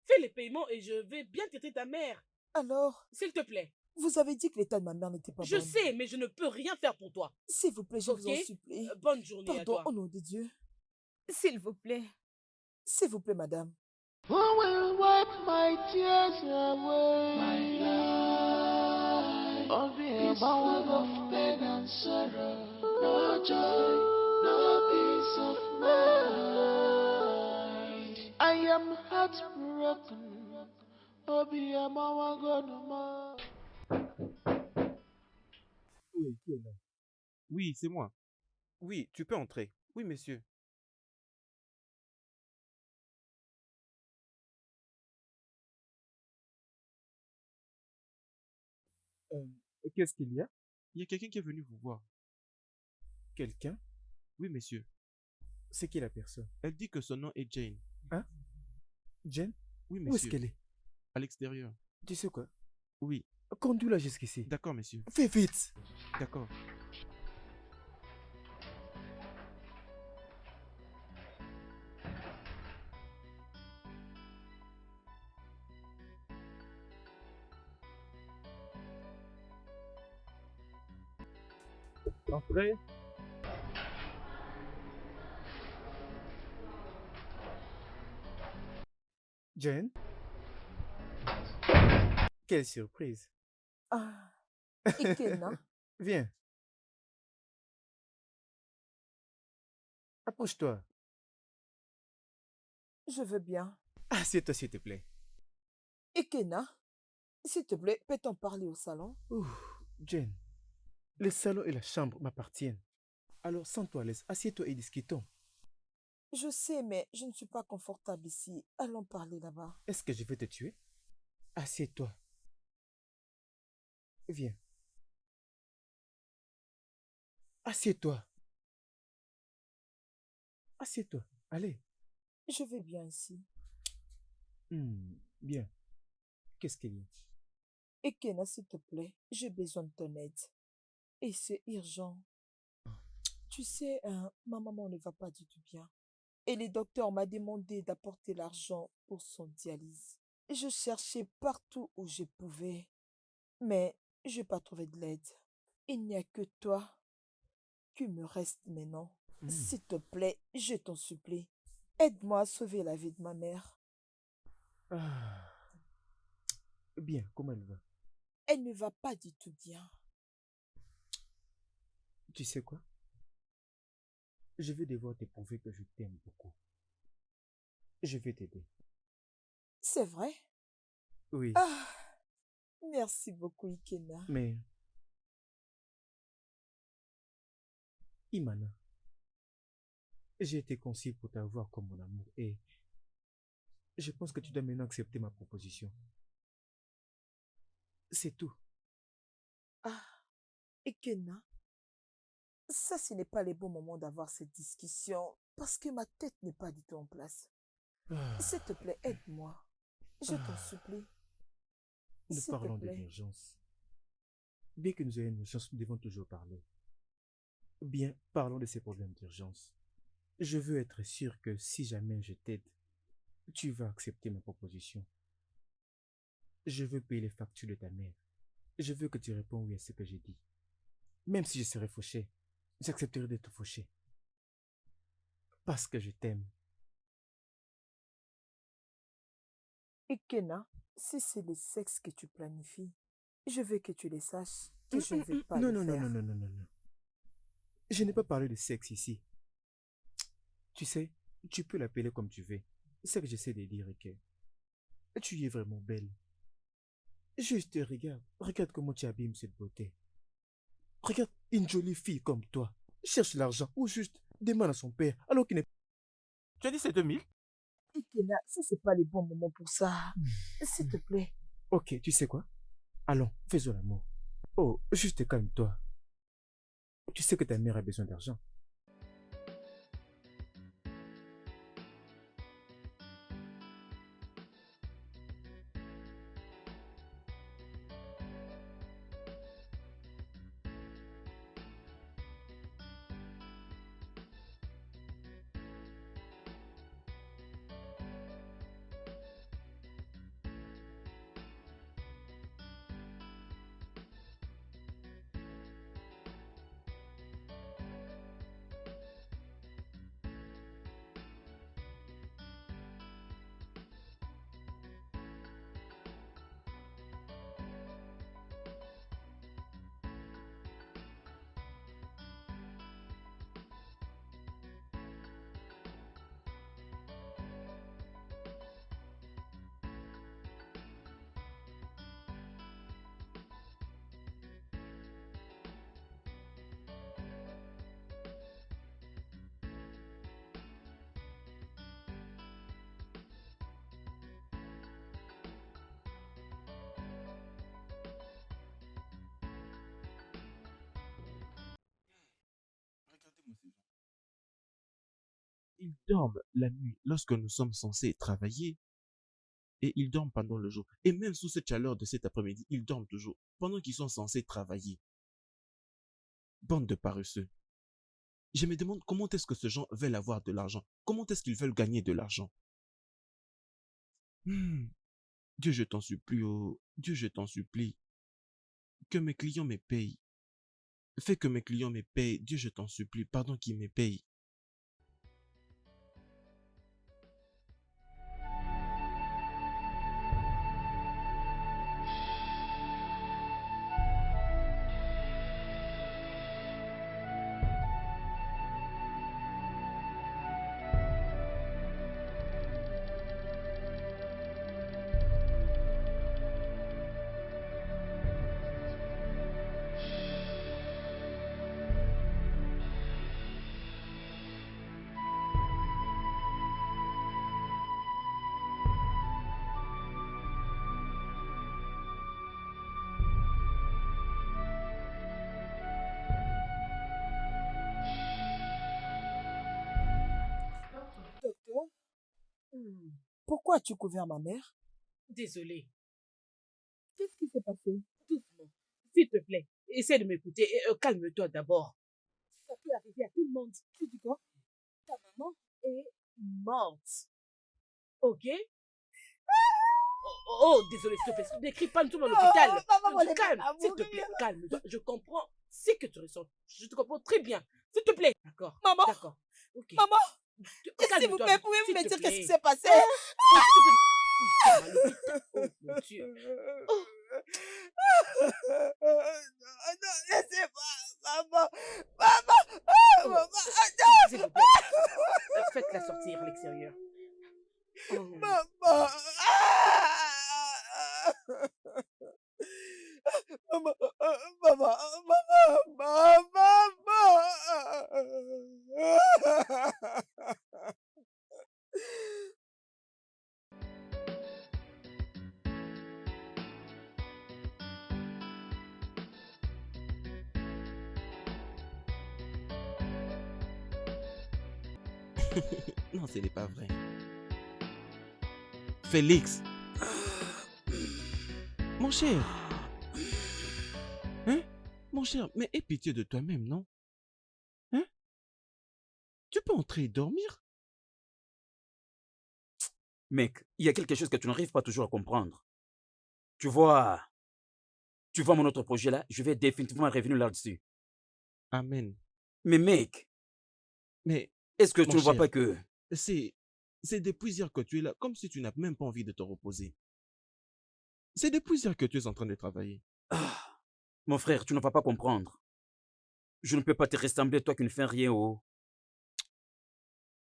Fais les paiements et je vais bien traiter ta mère. Alors, S'il te plaît. vous avez dit que l'état de ma mère n'était pas Je bon. sais, mais je ne peux rien faire pour toi. S'il vous plaît, je vous en Ok? supplie. Bonne journée à Pardon, toi. au nom de Dieu. S'il vous plaît. S'il vous plaît, madame. Who will wipe my tears away? My life is full of pain and sorrow. No joy, no peace of mind. I am heartbroken. Obi Amawa Gonoma. Oui, qui est là? Oui, c'est moi. Oui, tu peux entrer. Oui, monsieur. Qu'est-ce qu'il y a? Il y a quelqu'un qui est venu vous voir. Quelqu'un? Oui, monsieur. C'est qui la personne? Elle dit que son nom est Jane. Hein? Jen? Oui, Où est-ce monsieur. qu'elle est? À l'extérieur. Tu sais quoi? Oui. Conduis-la jusqu'ici. D'accord, monsieur. Fais vite! D'accord. Entrez. Jane, quelle surprise. Ah, Ikena, Viens, approche-toi. je veux bien. Assieds-toi, s'il te plaît. Ikena, s'il te plaît, peut-on parler au salon? Ouh, Jane, le salon et la chambre m'appartiennent. Alors, sens-toi à l'aise, assieds-toi et discutons. Je sais, mais je ne suis pas confortable ici. Allons parler là-bas. Est-ce que je vais te tuer? Assieds-toi. Viens, assieds-toi. Assieds-toi. Allez. Je vais bien ici. Bien. Qu'est-ce qu'il y a? Ikena, s'il te plaît, j'ai besoin de ton aide. Et c'est urgent. Tu sais, ma maman ne va pas du tout bien. Et les docteurs m'ont demandé d'apporter l'argent pour son dialyse. Je cherchais partout où je pouvais, mais je n'ai pas trouvé de l'aide. Il n'y a que toi qui me reste maintenant. Hmm. S'il te plaît, je t'en supplie, aide-moi à sauver la vie de ma mère. Ah. Bien, comment elle va? Elle ne va pas du tout bien. Tu sais quoi? Je vais devoir te prouver que je t'aime beaucoup. Je vais t'aider. C'est vrai? Oui, Ah, merci beaucoup, Ikena. mais Imana, j'ai été conçu pour t'avoir comme mon amour et je pense que tu dois maintenant accepter ma proposition. C'est tout. Ah, Ikena, ça, ce n'est pas le bon moment d'avoir cette discussion parce que ma tête n'est pas du tout en place. S'il te Ah. plaît, aide-moi. Je t'en Ah. supplie. Nous S'il te parlons de plaît. l'urgence. Bien que nous ayons une urgence, nous devons toujours parler. Bien, parlons de ces problèmes d'urgence. Je veux être sûr que si jamais je t'aide, tu vas accepter ma proposition. Je veux payer les factures de ta mère. Je veux que tu réponds oui à ce que j'ai dit. Même si je serais fauché, j'accepterai d'être fauché. Parce que je t'aime. Ikena, si c'est le sexe que tu planifies, je veux que tu le saches que je ne vais pas Non, le non, non, non, faire. non, non, non, non. Je n'ai pas parlé de sexe ici. Tu sais, tu peux l'appeler comme tu veux. Ce que j'essaie de dire est que tu es vraiment belle. Juste regarde, regarde comment tu abîmes cette beauté. Regarde une jolie fille comme toi. Cherche l'argent ou juste demande à son père alors qu'il n'est... Tu as dit c'est 2000? Ikena, si c'est pas le bon moment pour ça, s'il te plaît. Ok, tu sais quoi? Allons, faisons l'amour. Oh, juste calme-toi. Tu sais que ta mère a besoin d'argent. Regardez-moi ces gens. Ils dorment la nuit lorsque nous sommes censés travailler et ils dorment pendant le jour. Et même sous cette chaleur de cet après-midi, ils dorment toujours pendant qu'ils sont censés travailler. Bande de paresseux. Je me demande comment est-ce que ces gens veulent avoir de l'argent. Comment est-ce qu'ils veulent gagner de l'argent. Dieu, je t'en supplie, oh. Dieu, je t'en supplie. Que mes clients me payent. Fais que mes clients me payent. Dieu, je t'en supplie. Pardon qu'ils me payent. Pourquoi as-tu couvert ma mère? Désolée. Qu'est-ce qui s'est passé? Doucement. S'il te plaît, essaie de m'écouter et calme-toi d'abord. Ça peut arriver à tout le monde. Tu dis quoi? Ta maman est morte. Ok? Désolé, s'il te plaît. Ne crie pas, nous sommes à l'hôpital. Maman, on est Calme, à s'il te mourir. plaît, calme-toi. Je comprends ce que tu ressens. Je te comprends très bien. S'il te plaît. D'accord. Maman, D'accord. Ok. maman, s'il vous Calme-toi. plaît, pouvez-vous s'il me te dire qu'est-ce qui plaît. s'est passé? Ils sont à l'hôpital. Oh mon Dieu. Oh, Non, laissez-moi, maman, maman, oh, maman, s'il vous plaît. Faites-la sortir à l'extérieur. Oh. maman, maman, maman, maman, maman. Non, ce n'est pas vrai. Félix, mon cher. Hein? Mon cher, mais aie pitié de toi-même, non? Hein? Tu peux entrer et dormir? Mec, il y a quelque chose que tu n'arrives pas toujours à comprendre. Tu vois mon autre projet là, je vais définitivement revenir là-dessus. Amen. Mais mec, Mais, est-ce que tu mon ne vois cher, pas que... c'est depuis hier que tu es là, comme si tu n'as même pas envie de te reposer. C'est depuis hier que tu es en train de travailler. Ah, mon frère, tu ne vas pas comprendre. Je ne peux pas te ressembler, toi qui ne fais rien. Oh.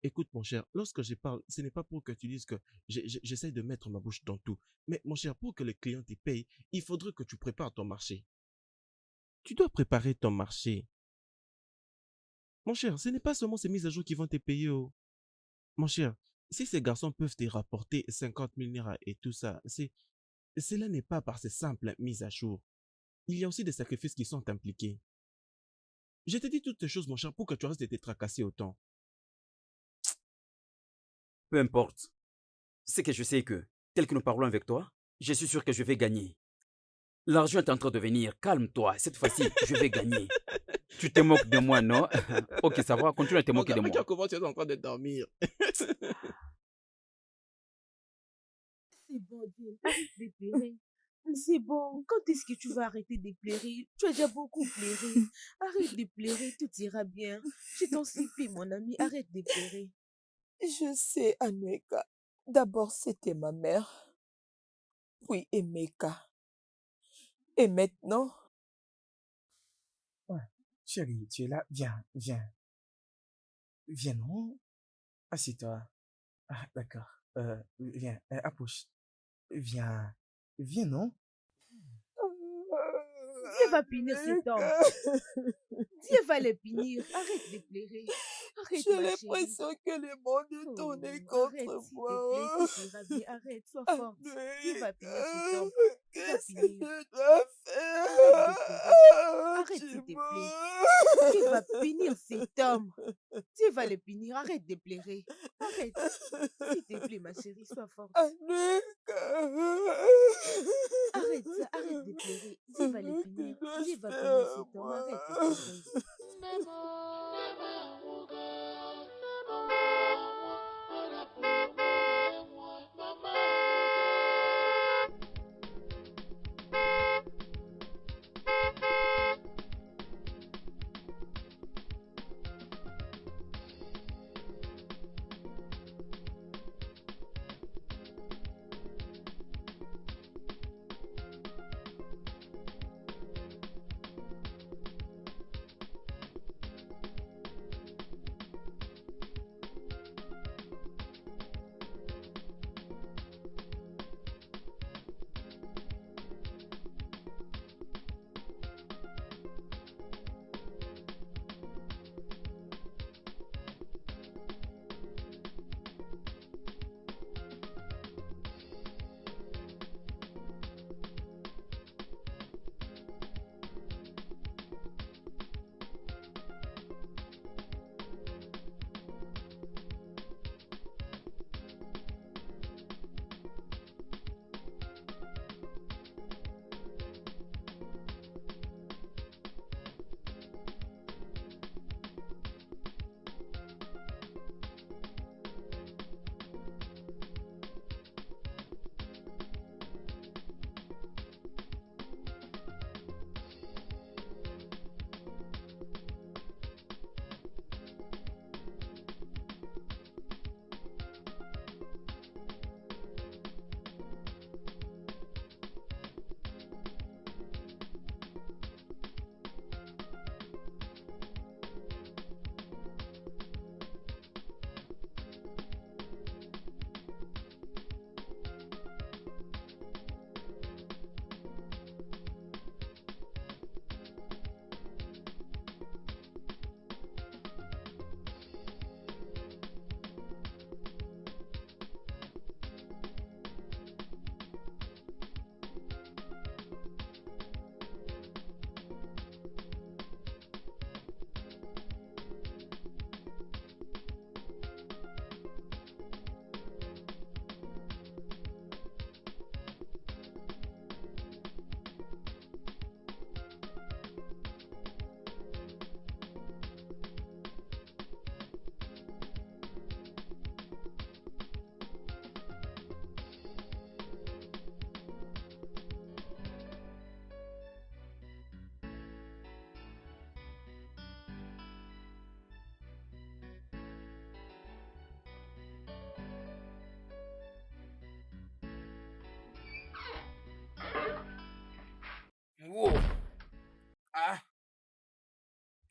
Écoute, mon cher, lorsque je parle, ce n'est pas pour que tu dises que j'essaie de mettre ma bouche dans tout. Mais, mon cher, pour que les clients te payent, il faudrait que tu prépares ton marché. Tu dois préparer ton marché. Mon cher, ce n'est pas seulement ces mises à jour qui vont te payer. Oh. Mon cher, si ces garçons peuvent te rapporter 50 000 naira et tout ça, cela n'est pas par ces simples mises à jour. Il y a aussi des sacrifices qui sont impliqués. Je te dis toutes ces choses, mon cher, pour que tu arrêtes de te tracasser autant. Peu importe. C'est que je sais que, tel que nous parlons avec toi, je suis sûr que je vais gagner. L'argent est en train de venir. Calme-toi. Cette fois-ci, je vais gagner. Tu te moques de moi, non? Ok, ça va. Continue à te moquer de moi. Comment tu es en train de dormir? C'est bon, Dieu. Arrête de pleurer. C'est bon. Quand est-ce que tu vas arrêter de pleurer? Tu as déjà beaucoup pleuré. Arrête de pleurer, tout ira bien. Je t'en supplie, mon ami, arrête de pleurer. Je sais, Anoueka. D'abord, c'était ma mère, puis Emeka. Et maintenant, Ouais. Chérie, tu es là? Viens, viens. Viens, non? Assieds-toi. Ah, d'accord. Viens, approche. Viens. Viens, non? Dieu va punir cet homme. Dieu va le punir. Arrête de pleurer. Arrête, j'ai ma chérie. l'impression que le monde est tourné Arrête, contre s'il te moi. plaît, tout ira bien. Arrête, sois forte. Dieu va punir cet homme. Dieu va Qu'est-ce que punir. je dois Arrête de faire? pleurer. Arrête, s'il te plaît. Dieu va punir cet homme. Dieu va le punir. Arrête de pleurer. Arrête. S'il te plaît, ma chérie, sois forte. Anoueka. Arrête de pleurer. Dieu va le Que punir. dois-je Dieu va faire, punir cet homme. moi? Arrête de pleurer.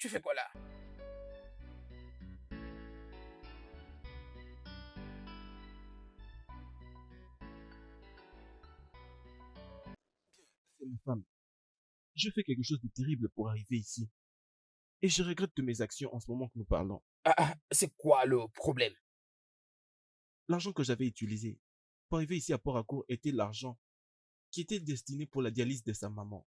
Tu fais quoi là? C'est ma femme. Je fais quelque chose de terrible pour arriver ici. Et je regrette de mes actions en ce moment que nous parlons. C'est quoi le problème? L'argent que j'avais utilisé pour arriver ici à Port-Harcourt était l'argent qui était destiné pour la dialyse de sa maman.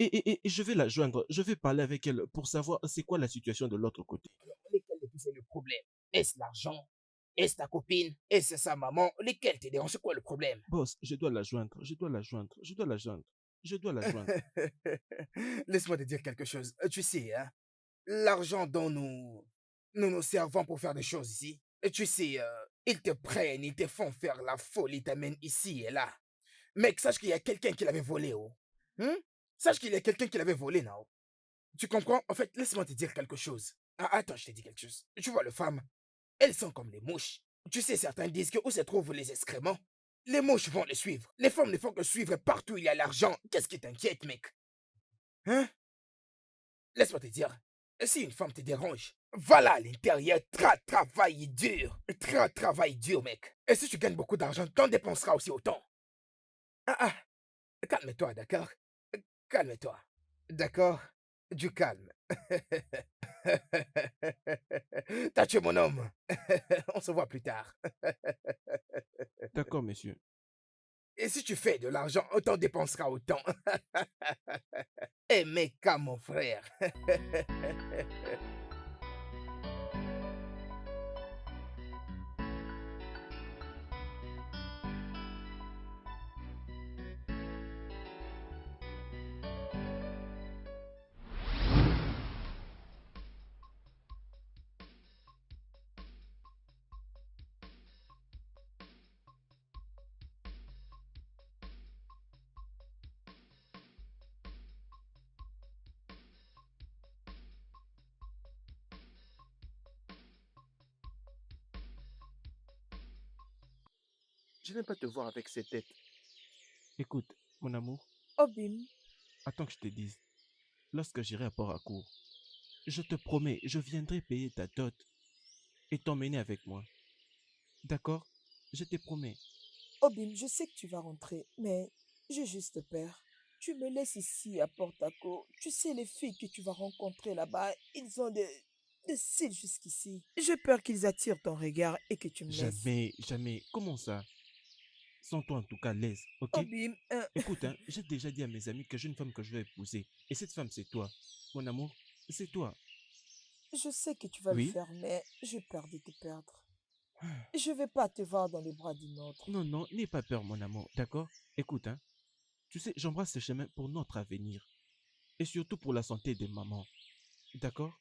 Et je vais la joindre, je vais parler avec elle pour savoir c'est quoi la situation de l'autre côté. Alors, lesquels c'est le problème? Est-ce l'argent? Est-ce ta copine? Est-ce sa maman? Lesquels te dérangent? C'est quoi le problème? Boss, je dois la joindre, je dois la joindre, je dois la joindre, je dois la joindre. Laisse-moi te dire quelque chose. Tu sais, hein, l'argent dont nous servons pour faire des choses ici, tu sais, ils te prennent, ils te font faire la folie, ils t'amènent ici et là. Mec, sache qu'il y a quelqu'un qui l'avait volé, oh. Hein? Sache qu'il y a quelqu'un qui l'avait volé, non? Tu comprends? En fait, laisse-moi te dire quelque chose. Attends, je te dis quelque chose. Tu vois, les femmes, elles sont comme les mouches. Tu sais, certains disent que où se trouvent les excréments, les mouches vont les suivre. Les femmes ne font que suivre partout où il y a l'argent. Qu'est-ce qui t'inquiète, mec? Hein? Laisse-moi te dire, si une femme te dérange, va là à l'intérieur, travaille dur. Travaille dur, mec. Et si tu gagnes beaucoup d'argent, t'en dépenseras aussi autant. Calme-toi, d'accord? Calme-toi. D'accord? Du calme. T'as tué mon homme. On se voit plus tard. D'accord, monsieur. Et si tu fais de l'argent, on t'en dépensera autant. Eh, Meka, mon frère. Je n'aime pas te voir avec cette tête. Écoute, mon amour, Obim, attends que je te dise. Lorsque j'irai à Port-Harcourt, je te promets, je viendrai payer ta dot et t'emmener avec moi. D'accord? Je te promets. Obim, je sais que tu vas rentrer, mais j'ai juste peur. Tu me laisses ici à Portaco. Tu sais, les filles que tu vas rencontrer là-bas, ils ont des cils jusqu'ici. J'ai peur qu'ils attirent ton regard et que tu me laisses. Jamais, jamais. Comment ça? Sens-toi en tout cas à l'aise, ok? Obim, Écoute, hein, j'ai déjà dit à mes amis que j'ai une femme que je vais épouser. Et cette femme, c'est toi. Mon amour, c'est toi. je sais que tu vas le Oui? faire, mais j'ai peur de te perdre. Je vais pas te voir dans les bras d'une autre. Non, non, n'aie pas peur, mon amour, d'accord? Écoute, hein, tu sais, j'embrasse ce chemin pour notre avenir. Et surtout pour la santé de maman. D'accord?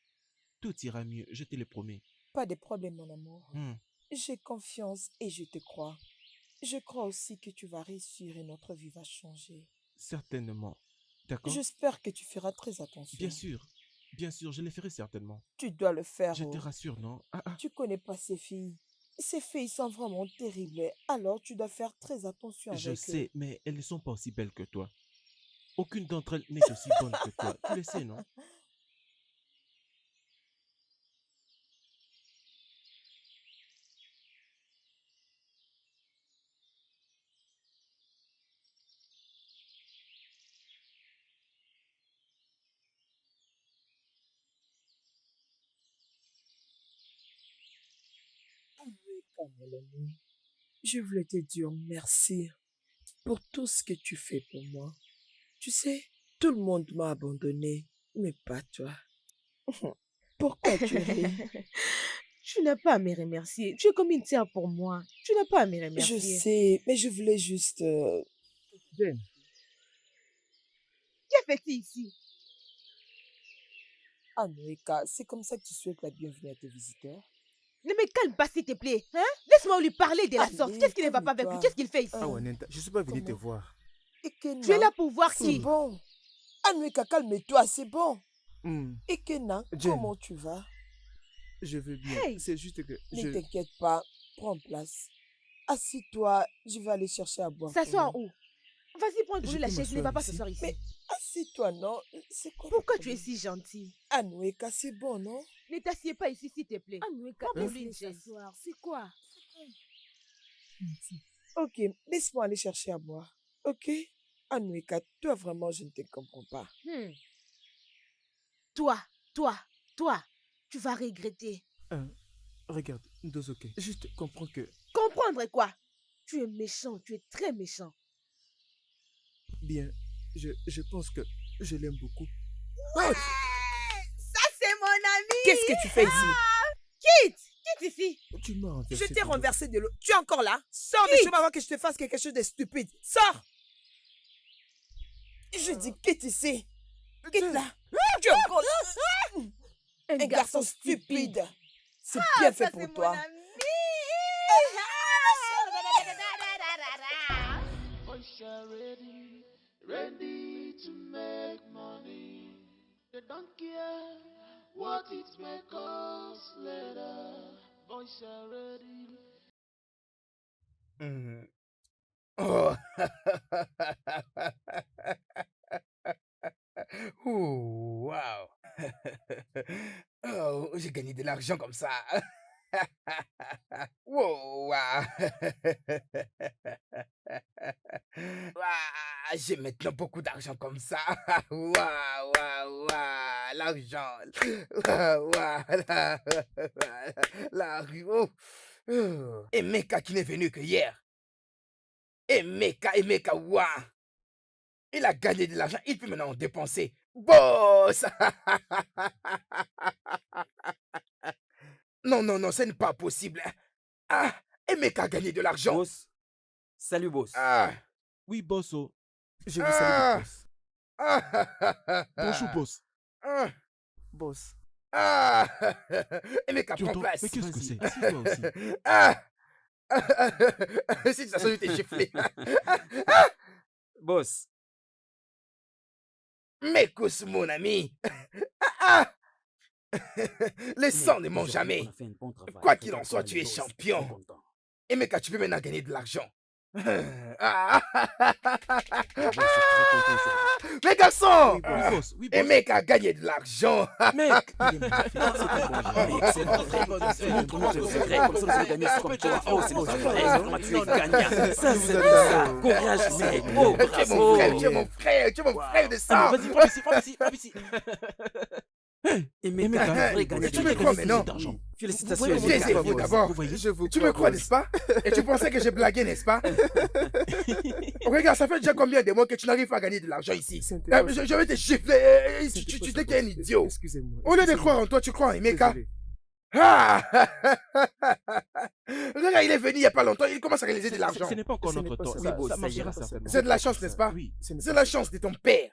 Tout ira mieux, je te le promets. Pas de problème, mon amour. Hmm, J'ai confiance et je te crois. Je crois aussi que tu vas réussir et notre vie va changer. certainement. D'accord? J'espère que tu feras très attention. Bien sûr, je le ferai certainement. Tu dois le faire. Je te Oh. rassure, non? Tu connais pas ces filles. Ces filles sont vraiment terribles. Alors tu dois faire très attention Je avec eux. sais, mais elles ne sont pas aussi belles que toi. Aucune d'entre elles n'est aussi bonne que toi. Tu le sais, non? Mélanie, je voulais te dire merci pour tout ce que tu fais pour moi. Tu sais, tout le monde m'a abandonné, mais pas toi. Pourquoi tu ris? Tu n'as pas à me remercier. Tu es comme une sœur pour moi. Tu n'as pas à me Je remercier. sais, mais je voulais juste... Jen, Qu'as fait-il ici? Ah, Noéka, c'est comme ça que tu souhaites la bienvenue à tes visiteurs? Ne me calme pas, s'il te plaît. Hein? Laisse-moi lui parler de la sorte. Allez, Qu'est-ce qui ne va pas avec lui? calme-toi. Qu'est-ce qu'il fait ici? Ah, Wanenta, je ne suis pas venu te comment? voir. Ekena, Tu es là pour voir c'est qui? bon. Anouika, calme-toi, c'est bon. Hmm, Ekena, Jen, comment tu vas? je vais bien. Hey! C'est juste que Ne t'inquiète pas, prends place. Assis-toi, je vais aller chercher à boire pour S'asseoir nous. où? Vas-y, prends brûler Je la peux chaise, ne va m'asseoir pas ici? s'asseoir ici. Mais assieds-toi, non? C'est quoi le Pourquoi tu es problème? si gentil? Anoueka, c'est bon, non? Ne t'assieds pas ici, s'il te plaît. Anoueka, Prends pour lui laisse-les une chaise. s'asseoir. C'est quoi? Ok, laisse-moi aller chercher à boire. Ok? Anoueka, toi vraiment, je ne te comprends pas. Hmm. Toi, tu vas regretter. Regarde, Ndozoke, juste comprends que, Comprendre quoi? Tu es méchant, tu es très méchant. bien, je pense que je l'aime beaucoup. Oh, Ça, c'est mon ami! qu'est-ce que tu fais ici? Quitte ici! Tu m'as renversé Je t'ai de l'eau. renversé de l'eau. Tu es encore là? Sors de chez moi avant que je te fasse quelque chose de stupide. Sors! Je dis, quitte ici. Quitte là. Tu es encore là. Un garçon stupide. C'est bien fait pour toi. Boys are ready, ready to make money. They don't care what it may cost later. Boys are ready. Mhm. Oh. Ouh, wow. Oh, j'ai gagné de l'argent comme ça. Wow, wow. Ouah, j'ai maintenant beaucoup d'argent comme ça. Waouh, waouh, waouh, l'argent. Waouh, waouh, l'argent. Oh. Et Meka qui n'est venu que hier. Et Meka, waouh. Il a gagné de l'argent, il peut maintenant en dépenser. Boss! Non, non, non, ce n'est pas possible. Ah, Emeka a gagné de l'argent. Boss. Salut, boss. Ah, Oui, boss. Oh. Je vous salue, boss. Bonjour, boss. Ah, Boss. ah. Emeka, Tu prends entends? place. Mais qu'est-ce que Vas-y. c'est? Assieds-toi aussi. Ah. Si de toute façon, je t'ai giflé. Boss. Mekous, mon ami. Ah, les sangs ne mentent aujourd'hui, jamais. on a fait un bon travail. Quoi qu'il en Regarde soit, comment tu le es boss est champion. très content. Emeka, tu peux maintenant gagner de l'argent. Ah. Le boss est très content aujourd'hui. Mes garçons, Oui, boss. Oui, boss. Emeka a gagné de l'argent. Mec! Il est magnifique. C'est un bon Très mec. bonne C'est idée. un bon mec. C'est vrai. Comme ça, vous allez gagner comme toi. Oh, c'est bon. Vraiment, tu es gagnant. Ça, c'est Non, ça. non. Courage, mec. Oh, Tu es mon bravo. frère, tu es mon frère, tu es mon frère de sang. Allez, vas-y, frappe ici, frappe ici, frappe ici. Et Emeka, Meka, tu devrais gagner tu de me crois maintenant? d'argent. Vous Félicitations, voyez, Je les ai Emeka. vus d'abord. Vous voyez? Je vous Tu me crois, n'est-ce pas? Et tu pensais que j'ai blagué, n'est-ce pas? Regarde, ça fait déjà combien de mois que tu n'arrives pas à gagner de l'argent ici? C'était pas ça. Je vais te gifler. C'était Tu pas tu ça, dis qu'il est un boss. idiot. Excusez-moi. Au lieu de excusez-moi. croire en toi, tu crois en Emeka. Désolé. Ah. Regarde, il est venu il n'y a pas longtemps, il commence à réaliser de l'argent. Ce n'est pas encore Ce n'est notre pas temps. ça. Ça, Oui, boss, ça ça ira. marchera certainement. C'est de la chance, n'est-ce pas? Oui. Ce n'est C'est pas la ça. chance de ton père.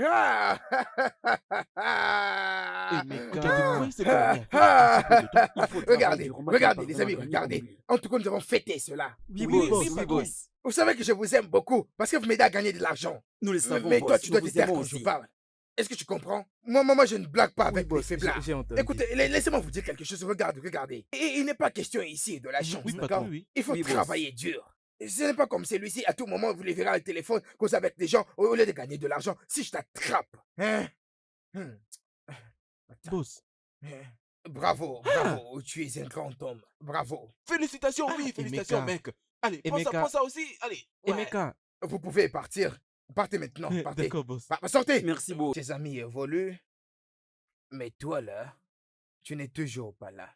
Ah. Emeka, vous voyez, c'est bon. Ah. Non, un petit peu de temps. Il faut travailler Regardez, durement, regardez, tu les vas amis, vraiment regardez. gagner En tout cas, nous avons fêté cela. Oui, Oui, boss. oui, Oui, boss. Vous savez que je vous aime beaucoup parce que vous m'aidez à gagner de l'argent. Nous le savons, Mais boss. toi, tu dois Nous te vous taire aimons quand je aussi. parle. Est-ce que tu comprends? Moi, je ne blague pas Oui, avec les boss, faiblards. j'ai entendu. Écoutez, laissez-moi vous dire quelque chose. Regardez. Il n'est pas question ici de la chance, Oui, d'accord? patron, oui. Il faut Oui, boss. travailler dur. Ce n'est pas comme celui-ci, à tout moment, vous les verrez au téléphone, cause avec des gens, au lieu de gagner de l'argent, si je t'attrape. Hein? Attends. Boss. Bravo, tu es un grand homme. Bravo. Félicitations, Ah, oui, félicitations, Emeka. mec. Allez, Emeka. prends ça aussi. Allez. Ouais. Emeka. Vous pouvez partir. Partez maintenant, partez. D'accord, boss. Sortez. Merci, boss. Tes amis évoluent, mais toi là, tu n'es toujours pas là.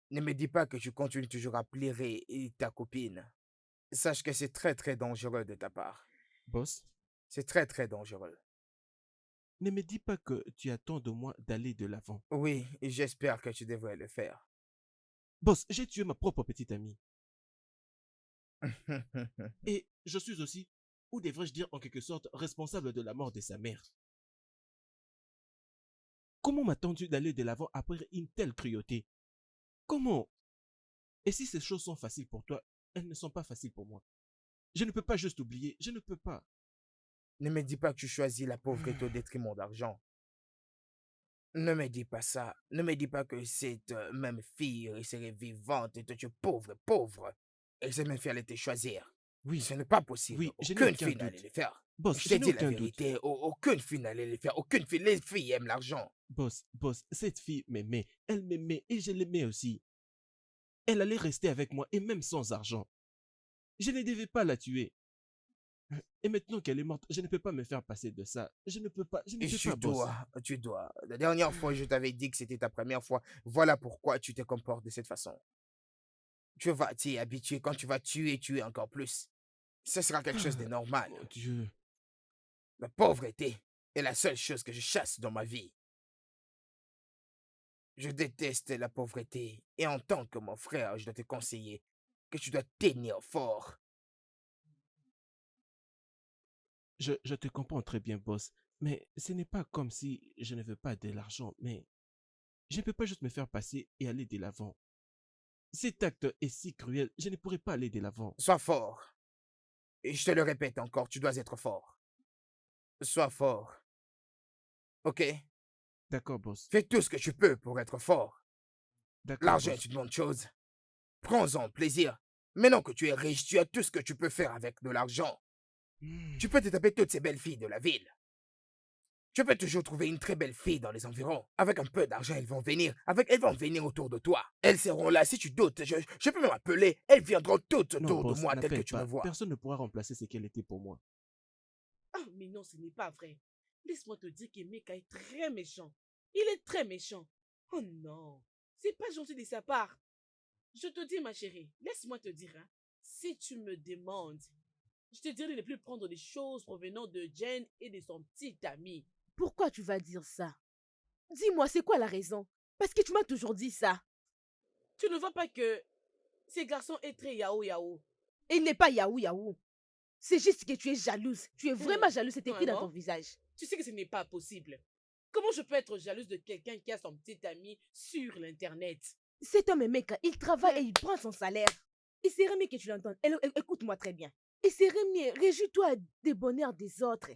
Ne me dis pas que tu continues toujours à plairer ta copine. Sache que c'est très très dangereux de ta part. Boss, C'est très très dangereux. ne me dis pas que tu attends de moi d'aller de l'avant. Oui, et j'espère que tu devrais le faire. Boss, j'ai tué ma propre petite amie. Et je suis aussi, ou devrais-je dire en quelque sorte, responsable de la mort de sa mère. Comment m'attends-tu d'aller de l'avant après une telle cruauté? Comment? Et si ces choses sont faciles pour toi, elles ne sont pas faciles pour moi. Je ne peux pas juste oublier, je ne peux pas. Ne me dis pas que tu choisis la pauvreté au détriment d'argent. Ne me dis pas ça. Ne me dis pas que cette même fille serait vivante et que tu es pauvre. Et cette même fille allait te choisir. Oui, Ce n'est pas possible. oui, je n'ai Aucune aucun fille n'allait doute. les faire. Boss, Je je t'ai n'ai dit la aucun doute. vérité. Aucune fille n'allait les faire. Aucune fille. Les filles aiment l'argent. Boss, cette fille m'aimait. Elle m'aimait et je l'aimais aussi. Elle allait rester avec moi et même sans argent. Je ne devais pas la tuer. Et maintenant qu'elle est morte, je ne peux pas me faire passer de ça. Je ne peux pas, je ne Et peux pas, boss. tu dois. La dernière fois, je t'avais dit que c'était ta première fois. Voilà pourquoi tu te comportes de cette façon. Tu vas t'y habituer. Quand tu vas tuer encore plus. Ce sera quelque chose de Ah, normal. mon Dieu. La pauvreté est la seule chose que je chasse dans ma vie. Je déteste la pauvreté. Et en tant que mon frère, je dois te conseiller que tu dois tenir fort. Je te comprends très bien, boss. Mais ce n'est pas comme si je ne veux pas de l'argent, mais je ne peux pas juste me faire passer et aller de l'avant. Cet acte est si cruel, je ne pourrais pas aller de l'avant. Sois fort. Et je te le répète encore, tu dois être fort. Sois fort. Ok? D'accord, boss. Fais tout ce que tu peux pour être fort. D'accord, L'argent boss. est une bonne chose. Prends-en plaisir. Maintenant que tu es riche, tu as tout ce que tu peux faire avec de l'argent. Tu peux te taper toutes ces belles filles de la ville. Tu peux toujours trouver une très belle fille dans les environs. Avec un peu d'argent, elles vont venir. Elles vont venir autour de toi. Elles seront là. Si tu doutes, je peux même appeler. Elles viendront toutes Non, autour de boss, moi telles que n'appelle tu me pas. vois. Personne ne pourra remplacer ce qu'elle était pour moi. Ah, mais non, ce n'est pas vrai. Laisse-moi te dire qu'Emeka est très méchant. Il est très méchant. Oh non, c'est pas gentil de sa part. Je te dis, ma chérie, laisse-moi te dire, hein, si tu me demandes, je te dirais de ne plus prendre des choses provenant de Jen et de son petit ami. Pourquoi tu vas dire ça? Dis-moi, c'est quoi la raison? Parce que tu m'as toujours dit ça. Tu ne vois pas que ces garçons est très yao yao. Et il n'est pas Yahoo Yahoo. C'est juste que tu es jalouse. Tu es vraiment jalouse, c'est écrit dans ton Alors, visage. tu sais que ce n'est pas possible. Comment je peux être jalouse de quelqu'un qui a son petit ami sur l'internet? Cet homme Emeka, il travaille et il prend son salaire. Il serait mieux que tu l'entendes. Écoute-moi très bien. Il serait mieux, réjouis-toi des bonheurs des autres.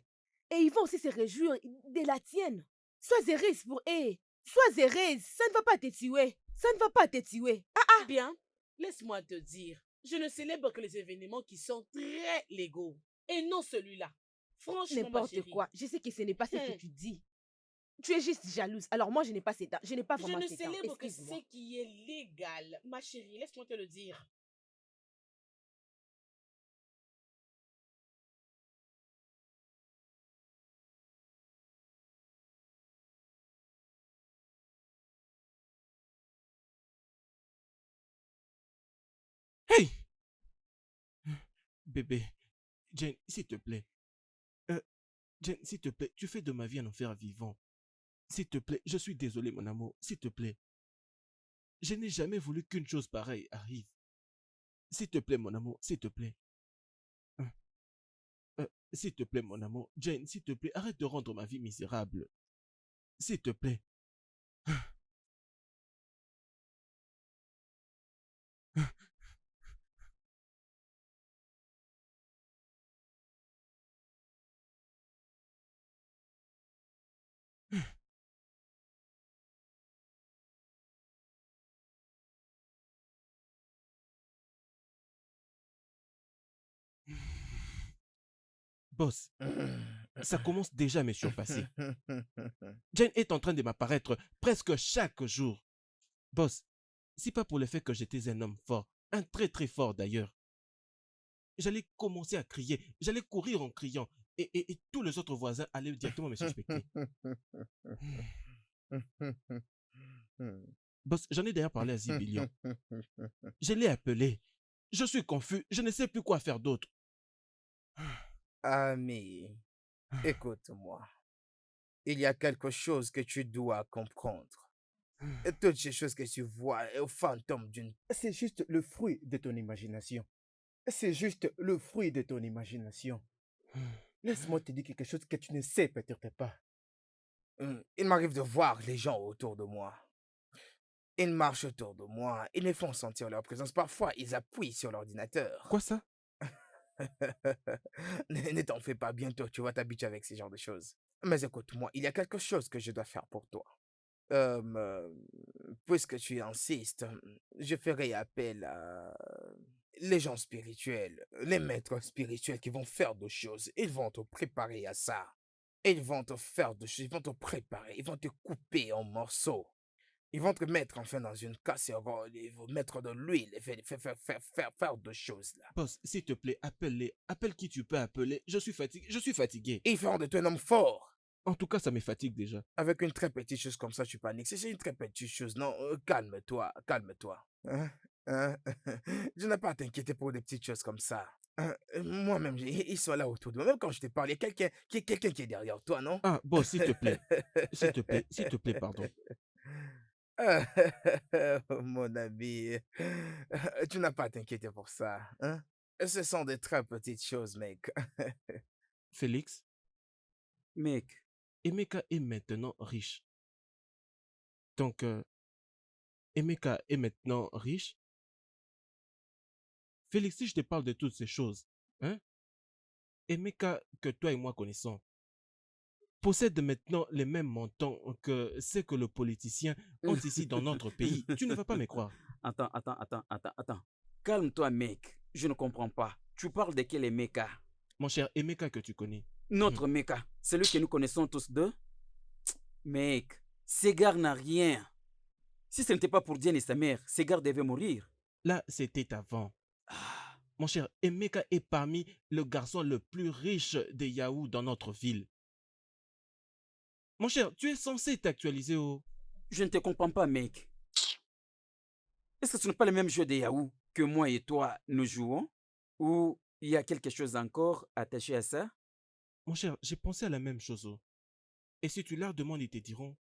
Et ils vont aussi se réjouir de la tienne. Sois heureuse pour eux. Sois heureuse. Ça ne va pas te tuer. Ça ne va pas te tuer. Eh bien, laisse-moi te dire, je ne célèbre que les événements qui sont très légaux. Et non celui-là. Franchement, ma N'importe chérie. quoi. Je sais que ce n'est pas ce que Hmm. tu dis. Tu es juste jalouse. Alors moi, je n'ai pas ces temps. Je n'ai pas Je vraiment ne ces temps. célèbre que Excuse-moi. ce qui est légal. Ma chérie, laisse-moi te le dire. Hey! Bébé, Jane, s'il te plaît. Jane, s'il te plaît, tu fais de ma vie un enfer vivant. S'il te plaît, je suis désolé, mon amour. S'il te plaît. Je n'ai jamais voulu qu'une chose pareille arrive. S'il te plaît, mon amour, s'il te plaît. Euh, S'il te plaît, mon amour. Jane, s'il te plaît, arrête de rendre ma vie misérable. S'il te plaît. Boss, ça commence déjà à me surpasser. Jane est en train de m'apparaître presque chaque jour. Boss, si pas pour le fait que j'étais un homme fort, un très très fort d'ailleurs, j'allais commencer à crier, j'allais courir en criant, et tous les autres voisins allaient directement me suspecter. Boss, j'en ai d'ailleurs parlé à Zibilion. Je l'ai appelé. Je suis confus, je ne sais plus quoi faire d'autre. Ami, écoute-moi. Il y a quelque chose que tu dois comprendre. Et toutes ces choses que tu vois est au fantôme d'une... C'est juste le fruit de ton imagination. C'est juste le fruit de ton imagination. Laisse-moi te dire quelque chose que tu ne sais peut-être pas. Il m'arrive de voir les gens autour de moi. Ils marchent autour de moi, ils me font sentir leur présence. Parfois, ils appuient sur l'ordinateur. Quoi ça? Ne t'en fais pas, bientôt tu vas t'habituer avec ce genre de choses. Mais écoute-moi, il y a quelque chose que je dois faire pour toi. Puisque tu insistes, je ferai appel à les gens spirituels, les maîtres spirituels qui vont faire des choses, ils vont te préparer à ça. Ils vont te faire des choses, ils vont te préparer, ils vont te couper en morceaux. Ils vont te mettre enfin dans une casserole, ils vont mettre de l'huile et faire des choses là. Boss, s'il te plaît, appelle-les. Appelle qui tu peux appeler. Je suis fatigué. Je suis fatigué. Ils feront de toi un homme fort. En tout cas, ça me fatigue déjà. Avec une très petite chose comme ça, tu paniques. C'est une très petite chose. Non, calme-toi, calme-toi. Hein, hein, Je n'ai pas à t'inquiéter pour des petites choses comme ça. Moi-même, ils sont là autour de moi. Même quand je te parle, il y a quelqu'un qui est derrière toi, non? Ah, boss, s'il te plaît. S'il te plaît, pardon. Mon ami, tu n'as pas à t'inquiéter pour ça. Hein? Ce sont des très petites choses, mec. Félix, Mec, Emeka est maintenant riche. Donc, Emeka est maintenant riche. Félix, si je te parle de toutes ces choses, hein, Emeka, que toi et moi connaissons, possède maintenant les mêmes montants que ceux que les politiciens ont ici dans notre pays. Tu ne vas pas me croire. attends. Calme-toi, mec. Je ne comprends pas. Tu parles de quel Emeka? Mon cher Emeka que tu connais. Notre Emeka, celui que nous connaissons tous deux? Mec, Segar n'a rien. Si ce n'était pas pour Diane et sa mère, Segar devait mourir. Là, c'était avant. Mon cher, Emeka est parmi le garçon le plus riche des Yahoo dans notre ville. Mon cher, tu es censé t'actualiser au... Je ne te comprends pas, mec. Est-ce que ce n'est pas le même jeu de Yahoo que moi et toi nous jouons? Ou il y a quelque chose encore attaché à ça? Mon cher, j'ai pensé à la même chose. Et si tu leur demandes, ils te diront,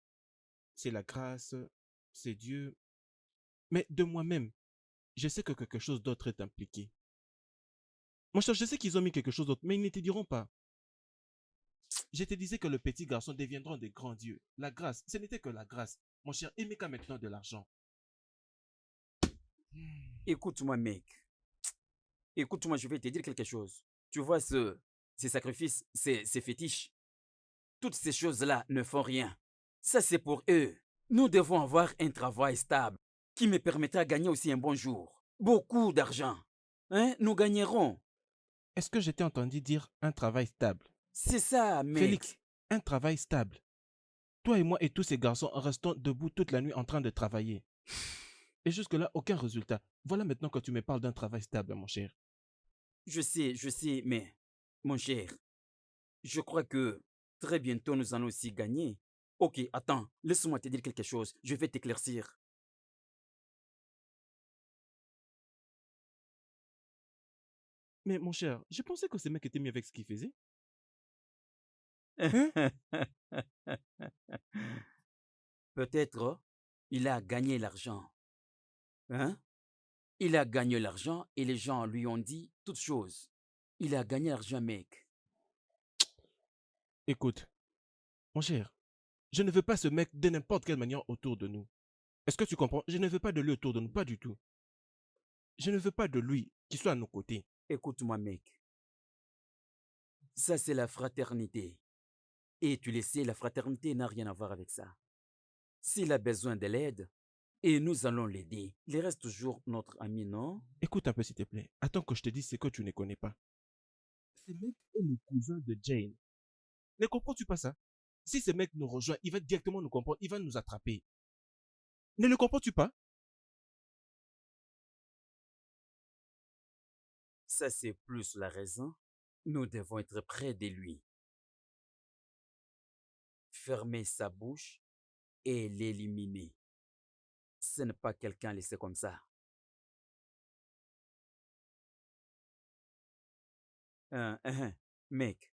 c'est la grâce, c'est Dieu. Mais de moi-même, je sais que quelque chose d'autre est impliqué. Mon cher, je sais qu'ils ont mis quelque chose d'autre, mais ils ne te diront pas. Je te disais que le petit garçon deviendra des grands dieux. La grâce, ce n'était que la grâce. Mon cher, Emeka maintenant de l'argent. Écoute-moi, mec. Écoute-moi, je vais te dire quelque chose. Tu vois ces sacrifices, ces fétiches, toutes ces choses-là ne font rien. Ça, c'est pour eux. Nous devons avoir un travail stable qui me permettra de gagner aussi un bon jour. Beaucoup d'argent. Hein? Nous gagnerons. Est-ce que je t'ai entendu dire un travail stable? C'est ça, mec. Félix, un travail stable. Toi et moi et tous ces garçons restons debout toute la nuit en train de travailler. Et jusque-là, aucun résultat. Voilà maintenant que tu me parles d'un travail stable, mon cher. Je sais, mais mon cher, je crois que très bientôt nous allons aussi gagner. Ok, attends, laisse-moi te dire quelque chose. Je vais t'éclaircir. Mais mon cher, je pensais que ce mec était mieux avec ce qu'il faisait. Peut-être il a gagné l'argent. Hein? Il a gagné l'argent et les gens lui ont dit toutes choses. Il a gagné l'argent, mec. Écoute, mon cher, je ne veux pas ce mec de n'importe quelle manière autour de nous. Est-ce que tu comprends? Je ne veux pas de lui autour de nous, pas du tout. Je ne veux pas de lui qui soit à nos côtés. Écoute-moi, mec. Ça, c'est la fraternité. Et tu le sais, la fraternité n'a rien à voir avec ça. S'il a besoin de l'aide, et nous allons l'aider. Il reste toujours notre ami, non? Écoute un peu, s'il te plaît. Attends que je te dise ce que tu ne connais pas. Ce mec est le cousin de Jane. Ne comprends-tu pas ça? Si ce mec nous rejoint, il va directement nous comprendre, il va nous attraper. Ne le comprends-tu pas? Ça, c'est plus la raison. Nous devons être près de lui. Fermer sa bouche et l'éliminer. Ce n'est pas quelqu'un laissé comme ça. Mec,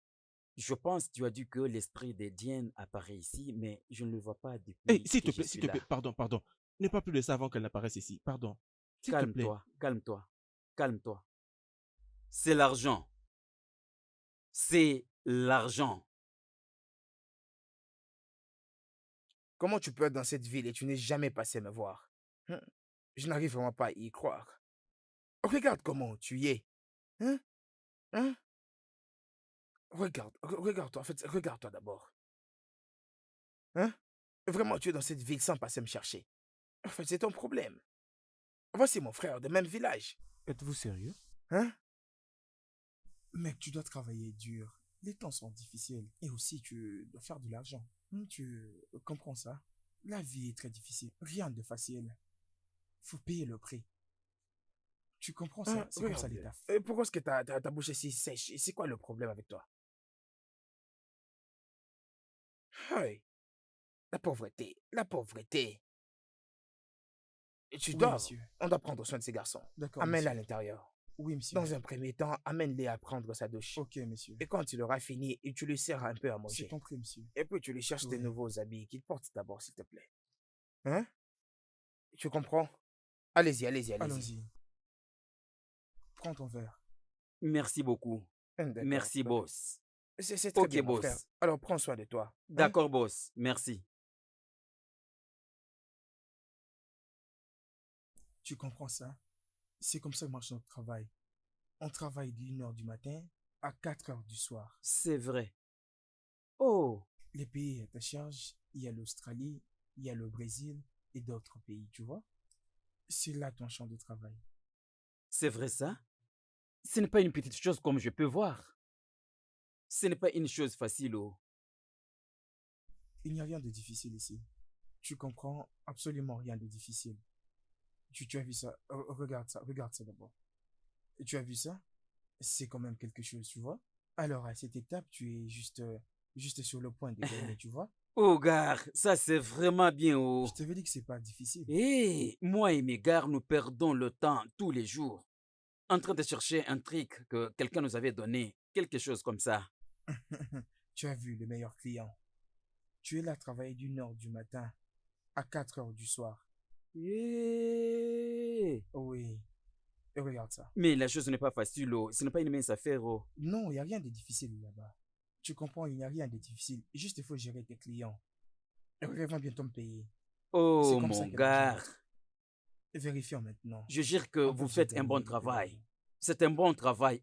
je pense que tu as dit que l'esprit de Diane apparaît ici, mais je ne le vois pas Hé, depuis s'il que te je plaît, suis s'il te plaît, là. pardon. N'aie pas plus de ça avant qu'elle n'apparaisse ici. Pardon. S'il te plaît. Calme-toi. C'est l'argent. C'est l'argent. Comment tu peux être dans cette ville et tu n'es jamais passé me voir? Hein? Je n'arrive vraiment pas à y croire. Regarde comment tu y es. Hein? Hein? Regarde-toi. En fait, regarde-toi d'abord. Hein? Vraiment, tu es dans cette ville sans passer me chercher. En fait, c'est ton problème. Voici mon frère de même village. Êtes-vous sérieux? Hein? Mec, tu dois travailler dur. Les temps sont difficiles. Et aussi, tu dois faire de l'argent. Tu comprends ça? La vie est très difficile. Rien de facile. Faut payer le prix. Tu comprends ça? C'est comme ça Regarde. l'état. Pourquoi est-ce que ta bouche est si sèche? C'est quoi le problème avec toi? Hey, la pauvreté, la pauvreté. Et tu Oui, dois, monsieur. on doit prendre soin de ces garçons. D'accord, Amène-les à monsieur. l'intérieur. Oui, monsieur. Dans un premier temps, amène-les à prendre sa douche. Ok, monsieur. Et quand tu l'auras fini, et tu lui sers un peu à C'est manger. compris, monsieur. Et puis tu lui cherches des Oui. nouveaux habits qu'il porte d'abord, s'il te plaît. Hein? Tu comprends? Allez-y, allez-y, allez-y. Allons-y. Prends ton verre. Merci beaucoup. D'accord. Merci, ok. boss. C'est très Ok, bien, mon frère. boss. Alors prends soin de toi. Hein? D'accord, boss. Merci. Tu comprends ça? C'est comme ça que marche notre travail. On travaille de 1h du matin à 4h du soir. C'est vrai. Oh, Les pays à ta charge, il y a l'Australie, il y a le Brésil et d'autres pays, tu vois? C'est là ton champ de travail. c'est vrai ça? Ce n'est pas une petite chose comme je peux voir. Ce n'est pas une chose facile, oh. Il n'y a rien de difficile ici. Tu comprends absolument rien de difficile. Tu as vu ça? Regarde ça d'abord. Tu as vu ça? C'est quand même quelque chose, tu vois? Alors, à cette étape, tu es juste sur le point de gagner, tu vois? Oh, gars, ça c'est vraiment bien, oh. Je t'avais dit que c'est pas difficile. Hé, moi et mes gars, nous perdons le temps tous les jours en train de chercher un truc que quelqu'un nous avait donné, quelque chose comme ça. Tu as vu le meilleur client. Tu es là à travailler d'1h du matin à 4h du soir. Yeah. Oui. Et regarde ça. Mais la chose n'est pas facile, oh. Ce n'est pas une mince affaire, oh. Non, il n'y a rien de difficile là-bas. Tu comprends, il n'y a rien de difficile. Juste, il faut gérer tes clients. Et ils vont bientôt me payer. Oh, comme ça mon que l'argent gars, rentre. Vérifions maintenant. je jure que On peut vous déjà faites un bon gagner le travail. péage. C'est un bon travail.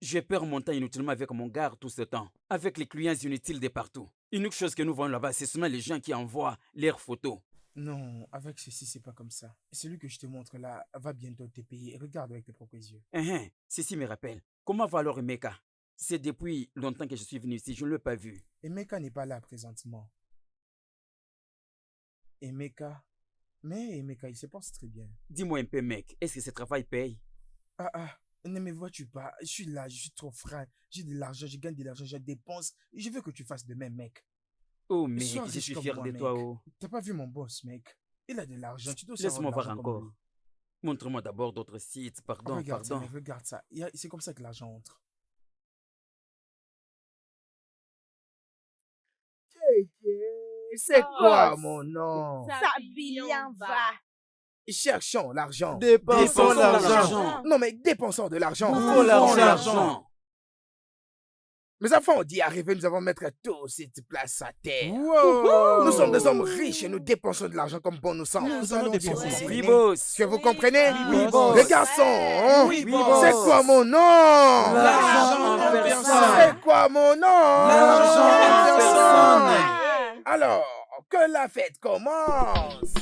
Je perds mon temps inutilement avec mon gars tout ce temps, avec les clients inutiles de partout. Une autre chose que nous voyons là-bas, c'est seulement les gens qui envoient leurs photos. Non, avec ceci, c'est pas comme ça. Celui que je te montre là va bientôt te payer. Regarde avec tes propres yeux. Ceci me rappelle. Comment va alors Emeka? C'est depuis longtemps que je suis venu ici, je ne l'ai pas vu. Emeka n'est pas là présentement. Emeka. Mais Emeka, il se porte très bien. Dis-moi un peu, mec, est-ce que ce travail paye? Ne me vois-tu pas? Je suis là, je suis trop franc. J'ai de l'argent, je gagne de l'argent, je dépense. Je veux que tu fasses de même, mec. Oh, mec, Sois je riche suis comme fier moi, de mec. toi, oh. T'as pas vu mon boss, mec? Il a de l'argent, tu dois aussi avoir Laisse-moi de voir l'argent comme encore. lui. Montre-moi d'abord d'autres sites, pardon, Regarde ça, pardon. mec, regarde ça. C'est comme ça que l'argent entre. C'est quoi Boss, mon nom? ça bien va. Cherchons l'argent. Dépensons l'argent. l'argent. Non mais dépensons de l'argent. Nous Nous faut voulons l'argent. Mes enfants, on dit arriver, nous allons mettre tout cette place à terre. Wow. Nous sommes des hommes riches et nous dépensons de l'argent comme bon nous semble. Nous allons dépenser. Ouais. Oui, boss. Est-ce que vous comprenez? Oui, boss. Les garçons, hein? Oui, Oui, boss. C'est boss. quoi mon nom? L'argent en en personne. C'est quoi mon nom? L'argent en personne. Alors, que la fête commence.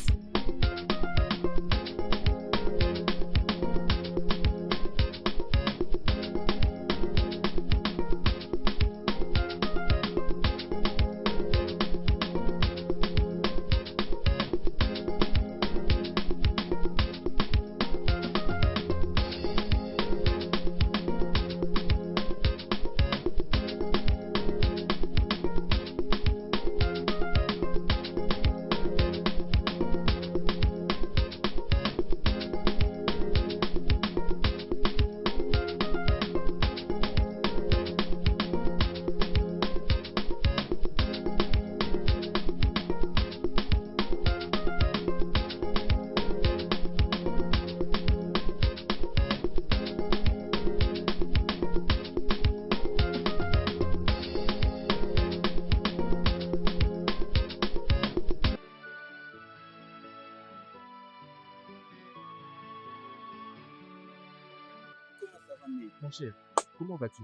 Mon cher, comment vas-tu?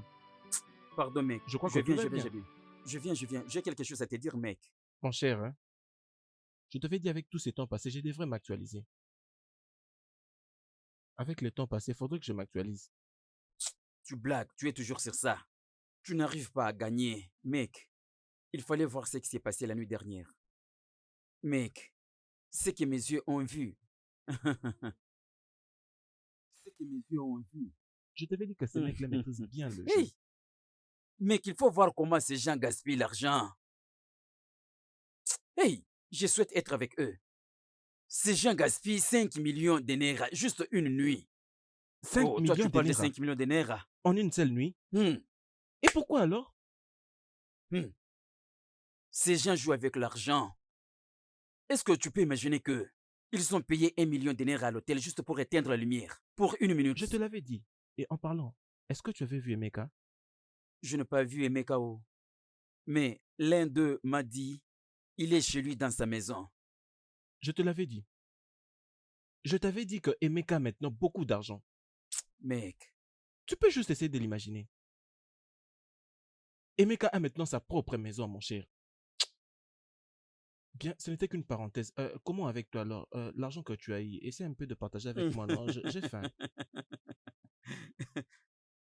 Pardon, mec. Je crois je que tout viens, va je viens, bien. je viens. Je viens. J'ai quelque chose à te dire, mec. Mon cher, hein? Je t'avais dit avec tous ces temps passés, je devrais m'actualiser. avec le temps passé, faudrait que je m'actualise. Tu blagues, tu es toujours sur ça. Tu n'arrives pas à gagner. Mec, il fallait voir ce qui s'est passé la nuit dernière. Mec, ce que mes yeux ont vu. Ce que mes yeux ont vu. Je t'avais dit que ces mecs-là maîtrisent bien le jeu. Hey, mec, il faut voir comment ces gens gaspillent l'argent. Hey, je souhaite être avec eux. Ces gens gaspillent 5 millions de naira juste une nuit. 5 Oh, toi, millions tu de parles de naira 5 millions de naira. en une seule nuit. Hmm, Et pourquoi alors? hmm. Ces gens jouent avec l'argent. Est-ce que tu peux imaginer que ils ont payé 1 million de naira à l'hôtel juste pour éteindre la lumière pour une minute? Je te l'avais dit. Et en parlant, est-ce que tu avais vu Emeka? Je n'ai pas vu Emekao. Mais l'un d'eux m'a dit, il est chez lui dans sa maison. Je te l'avais dit. Je t'avais dit que Emeka a maintenant beaucoup d'argent. Mec, Tu peux juste essayer de l'imaginer. Emeka a maintenant sa propre maison, mon cher. Bien, ce n'était qu'une parenthèse. Comment avec toi alors? L'argent que tu as eu, essaie un peu de partager avec moi, non? J'ai faim.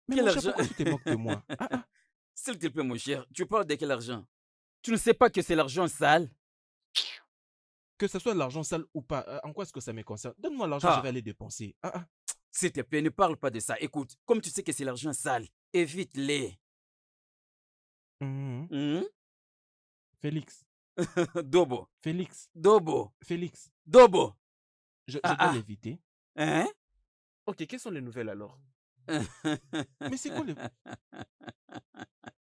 Mais quel mon cher, argent? pourquoi tu te moques de moi? Ah, ah, S'il te plaît, mon cher, tu parles de quel argent? Tu ne sais pas que c'est l'argent sale? que ce soit l'argent sale ou pas, en quoi est-ce que ça me concerne? Donne-moi l'argent, je vais Ah, aller dépenser. Ah, ah. s'il te plaît, ne parle pas de ça. Écoute, comme tu sais que c'est l'argent sale, évite-les. Mhm. Hmm? Félix, Dobo, Félix, Dobo, Félix, Dobo. je Ah dois ah. l'éviter. Hein? Ok, quelles sont les nouvelles alors? Mais c'est quoi le...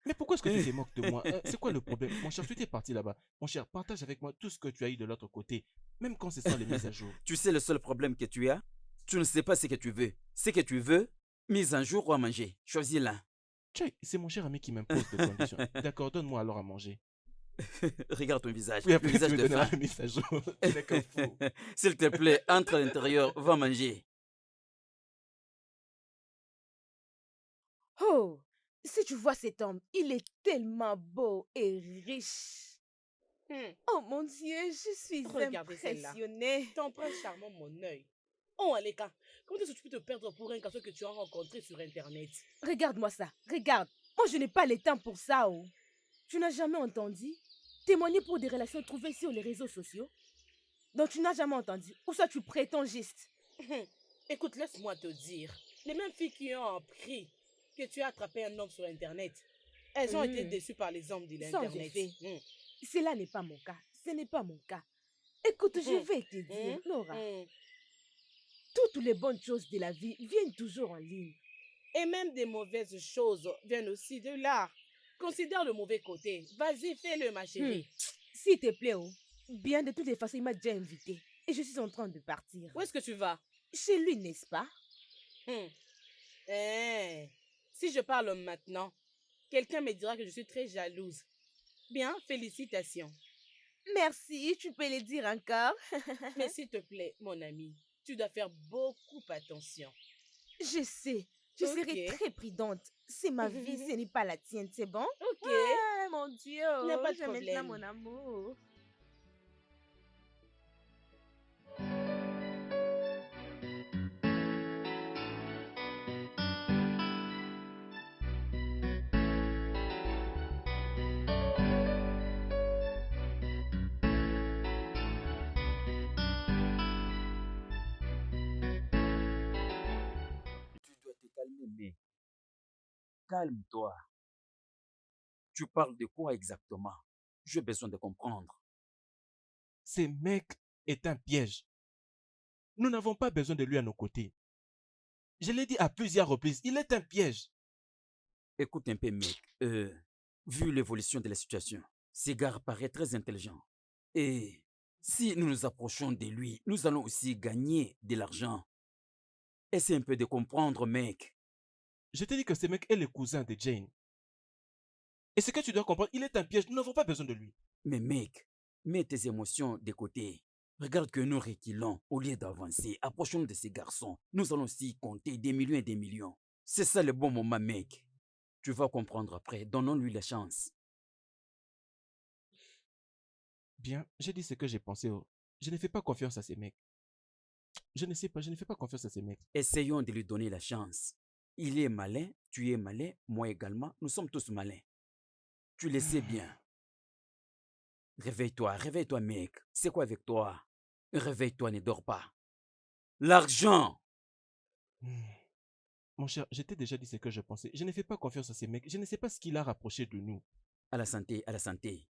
Mais pourquoi est-ce que tu te moques de moi? C'est quoi le problème? Mon cher, tu t'es parti là-bas. Mon cher, partage avec moi tout ce que tu as eu de l'autre côté, même quand ce sont les mises à jour. Tu sais le seul problème que tu as? Tu ne sais pas ce que tu veux. Ce que tu veux, mise en jour ou à manger. Choisis l'un. Tchai, c'est mon cher ami qui m'impose des conditions. D'accord, donne-moi alors à manger. Regarde ton visage. Oui, Le après tu visage me de donneras faim. la mise à jour. Tu n'es qu'un fou. S'il te plaît, entre à l'intérieur, va manger. Oh, si tu vois cet homme, il est tellement beau et riche. Oh mon Dieu, je suis Regardez celle-là. impressionnée. Ton prince charmant, mon œil. Oh, Aleka, comment est-ce que tu peux te perdre pour un garçon que tu as rencontré sur Internet? Regarde-moi ça, regarde. Moi, je n'ai pas le temps pour ça. Oh. Tu n'as jamais entendu témoigner pour des relations trouvées sur les réseaux sociaux? Donc, tu n'as jamais entendu. Ou ça, tu prétends juste. Écoute, laisse-moi te dire. Les mêmes filles qui ont appris que tu as attrapé un homme sur Internet, elles ont été déçues par les hommes de Sans l'Internet. effet. Cela n'est pas mon cas. Ce n'est pas mon cas. Écoute, je vais te dire, Laura, toutes les bonnes choses de la vie viennent toujours en ligne. Et même des mauvaises choses viennent aussi de là. Considère le mauvais côté. Vas-y, fais-le, ma chérie. S'il te plaît, oh. Bien, de toutes les façons, il m'a déjà invité. Et je suis en train de partir. Où est-ce que tu vas? Chez lui, n'est-ce pas? Si je parle maintenant, quelqu'un me dira que je suis très jalouse. Bien, félicitations. Merci, tu peux le dire encore. Mais s'il te plaît, mon ami, tu dois faire beaucoup attention. Je sais, je serai Ok. très prudente. C'est ma vie, ce n'est pas la tienne, c'est bon? Ok. Ah, mon Dieu, N'a pas de j'aime maintenant problème. mon amour. Tu dois te calmer, mais calme-toi. Tu parles de quoi exactement? J'ai besoin de comprendre. Ce mec est un piège. Nous n'avons pas besoin de lui à nos côtés. Je l'ai dit à plusieurs reprises, il est un piège. Écoute un peu, mec. Vu l'évolution de la situation, Cigar paraît très intelligent. Et si nous nous approchons de lui, nous allons aussi gagner de l'argent. Essaie un peu de comprendre, mec. Je t'ai dit que ce mec est le cousin de Jane. Et ce que tu dois comprendre, il est un piège, nous n'avons pas besoin de lui. Mais mec, mets tes émotions de côté. Regarde que nous reculons au lieu d'avancer. Approchons de ces garçons. Nous allons aussi compter des millions et des millions. C'est ça le bon moment, mec. Tu vas comprendre après. Donnons-lui la chance. Bien, j'ai dit ce que j'ai pensé. Oh. Je ne fais pas confiance à ces mecs. Je ne sais pas, je ne fais pas confiance à ces mecs. Essayons de lui donner la chance. Il est malin, tu es malin, moi également, nous sommes tous malins. Tu le sais bien. Réveille-toi, mec. C'est quoi avec toi? Réveille-toi, ne dors pas. L'argent! Hmm. Mon cher, je t'ai déjà dit ce que je pensais. Je ne fais pas confiance à ces mecs. Je ne sais pas ce qu'il a rapproché de nous. À la santé, à la santé.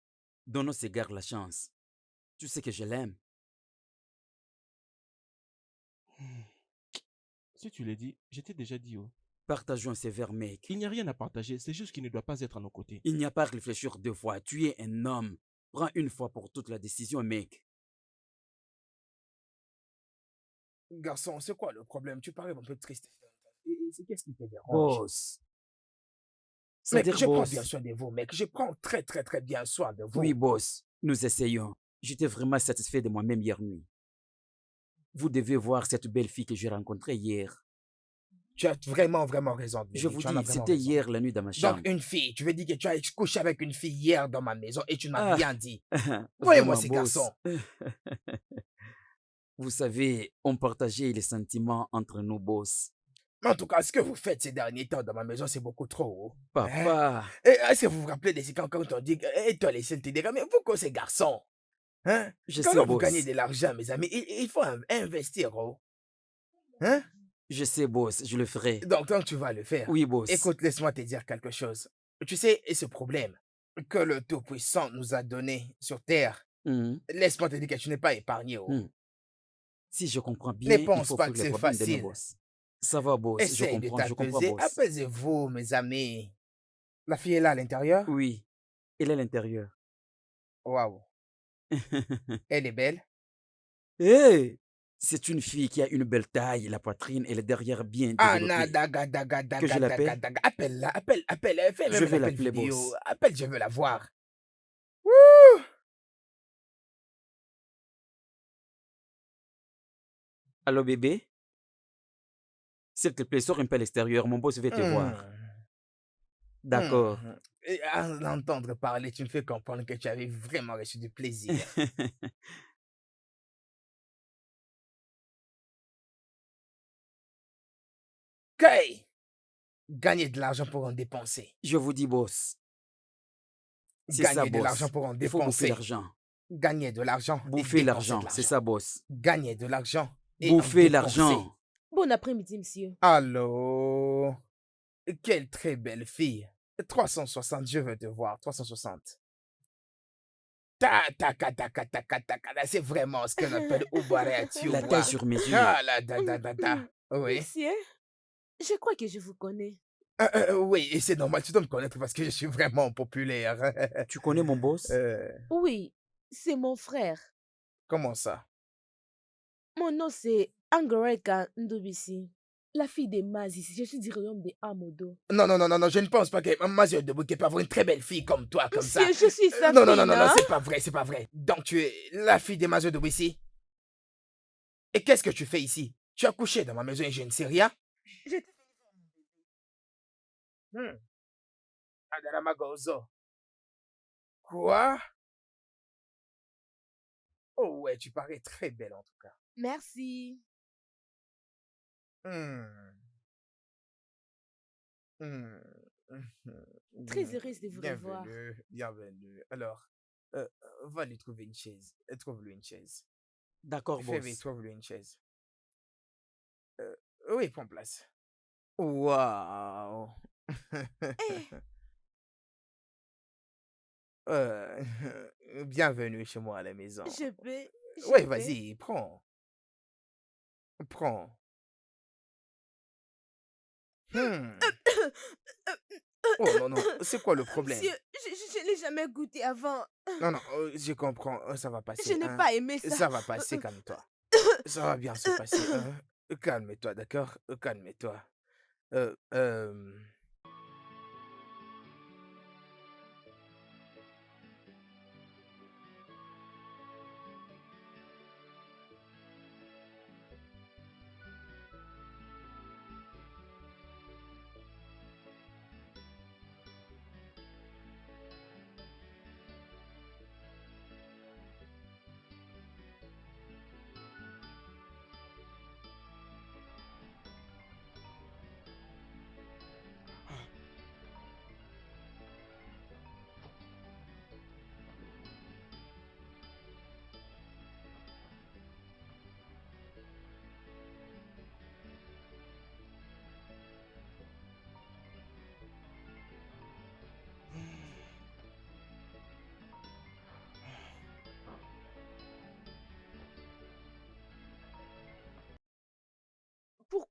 Donnons ces gars la chance. Tu sais que je l'aime. Hmm. Si tu l'as dit, je t'ai déjà dit, oh. Partageons ces verres, mec. Il n'y a rien à partager, c'est juste qu'il ne doit pas être à nos côtés. Il n'y a pas à réfléchir deux fois. Tu es un homme. Prends une fois pour toute la décision, mec. Garçon, c'est quoi le problème? Tu parais un peu triste. Et c'est qu'est-ce qui te dérange? Boss. Mec, C'est-à-dire, je prends bien boss. soin de vous, mec. Je prends très, très, très bien soin de vous. Oui, boss. Nous essayons. J'étais vraiment satisfait de moi-même hier nuit. Vous devez voir cette belle fille que j'ai rencontrée hier. Tu as vraiment, vraiment raison. Je David, vous tu en as dis, vraiment c'était raison. hier la nuit dans ma Donc, chambre. une fille, tu veux dire que tu as couché avec une fille hier dans ma maison et tu ne m'as Ah, rien dit. Voyez-moi vraiment, ces boss. garçons. Vous savez, on partageait les sentiments entre nous, boss. Mais en tout cas, ce que vous faites ces derniers temps dans ma maison, c'est beaucoup trop. Hein? Papa, Et est-ce que vous vous rappelez de ces quand on dit que et toi, laissez te dire, mais vous, quoi, ces garçons? Hein? je Quand sais, vous gagnez boss. de l'argent, mes amis, il faut investir. Oh. Hein? Je sais, boss, je le ferai. Donc, tu vas le faire. Oui, boss. Écoute, laisse-moi te dire quelque chose. Tu sais, et ce problème que le Tout-Puissant nous a donné sur Terre, Mhm, laisse-moi te dire que tu n'es pas épargné. Oh. mhm. Si je comprends Ne bien, il pense faut pas fuir que les c'est problèmes de nos facile. boss. Ça va, boss, Essaye de je comprends, t'apaiser. boss. Apaisez-vous, mes amis. La fille est là à l'intérieur? Oui, elle est à l'intérieur. Waouh. Elle est belle. Hé! C'est une fille qui a une belle taille, la poitrine et le derrière bien Anna développé. daga daga Que je daga daga l'appelle? daga. Appelle-la, appelle. Fais Je même vais un appel l'appeler vidéo. boss. Appelle, je veux la voir. Wouh! Allô, bébé? S'il te plaît, sors un peu à l'extérieur, mon boss veut te voir. D'accord. Et à l'entendre parler, tu me fais comprendre que tu avais vraiment reçu du plaisir. Kay! Gagner de l'argent pour en dépenser. Je vous dis, boss. C'est ça, Gagner de l'argent boss. pour en Il faut bouffer dépenser. l'argent. Gagner de l'argent et Bouffer dépenser de l'argent, c'est l'argent. ça, boss. Gagner de l'argent et en Bouffer dépenser. l'argent. Bon après-midi, monsieur. Allô? Quelle très belle fille. 360, je veux te voir. 360. C'est vraiment ce qu'on appelle La taille Ubareatiwa. sur mesure. Ah là, da. Oui. Monsieur, je crois que je vous connais. Oui, et c'est normal, tu dois me connaître parce que je suis vraiment populaire. Tu connais mon boss? Oui, c'est mon frère. Comment ça? Mon nom, c'est Angoreka Ndubisi, la fille de Mazi. Je suis du royaume de Amodo. Non, je ne pense pas que Maman Debouké peut avoir une très belle fille comme toi, comme ça. Monsieur, je suis sa Non, fille, non, c'est pas vrai. Donc tu es la fille de Mazio de ici. Et qu'est-ce que tu fais ici? Tu as couché dans ma maison et je ne sais rien? Je te- Adarama Gozo. Quoi? Oh ouais, tu parais très belle en tout cas. Merci. Très heureuse de vous revoir. Bienvenue. Alors, va lui trouver une chaise. Trouve-lui une chaise. D'accord, Fais-lui, boss. trouve-lui une chaise. Oui, prends place. Waouh. Euh, bienvenue chez moi à la maison. Je peux. Oui, peux. vas-y, prends. Prends. Oh non, c'est quoi le problème? Monsieur, je n'ai jamais goûté avant. Non, je comprends, ça va passer. Je n'ai pas aimé ça. Ça va passer, calme-toi. Ça va bien se passer. Calme-toi, d'accord? Calme-toi. Euh, euh,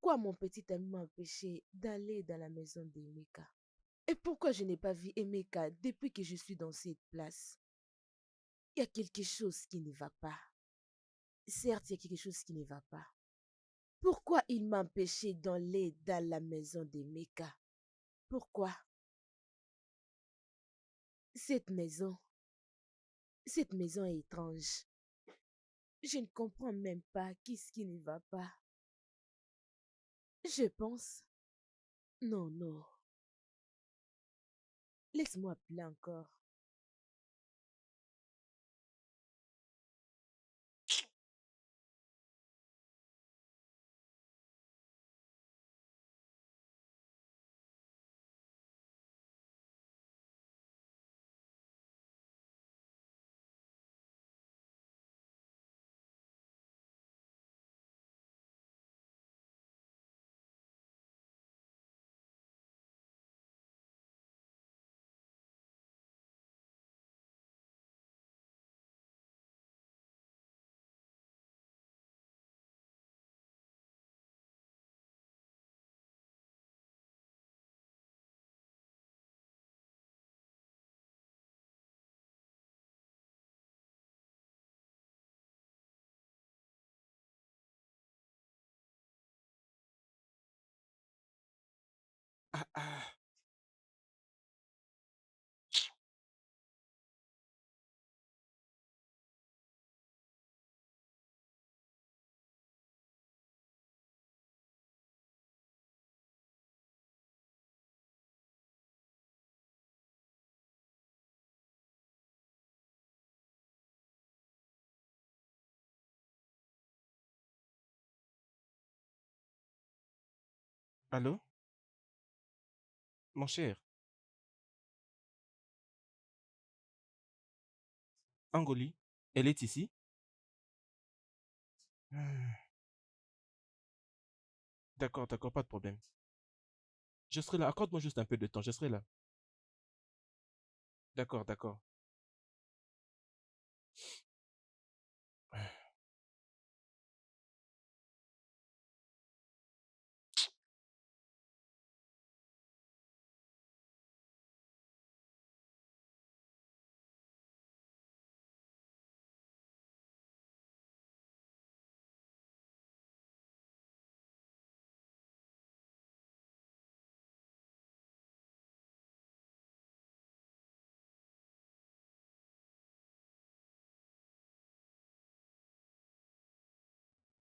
pourquoi mon petit ami m'a empêché d'aller dans la maison d'Emeka? Et pourquoi je n'ai pas vu Emeka depuis que je suis dans cette place? Il y a quelque chose qui ne va pas. Certes, il y a quelque chose qui ne va pas. Pourquoi il m'a empêché d'aller dans la maison d'Emeka? Pourquoi? Cette maison, cette maison est étrange. Je ne comprends même pas qu'est-ce qui ne va pas. Je pense, non, non, laisse-moi appeler encore. Ah, ah. Allô? Mon cher, Angoli, elle est ici? Hmm. D'accord, d'accord, pas de problème. Je serai là. Accorde-moi juste un peu de temps, je serai là. D'accord, d'accord.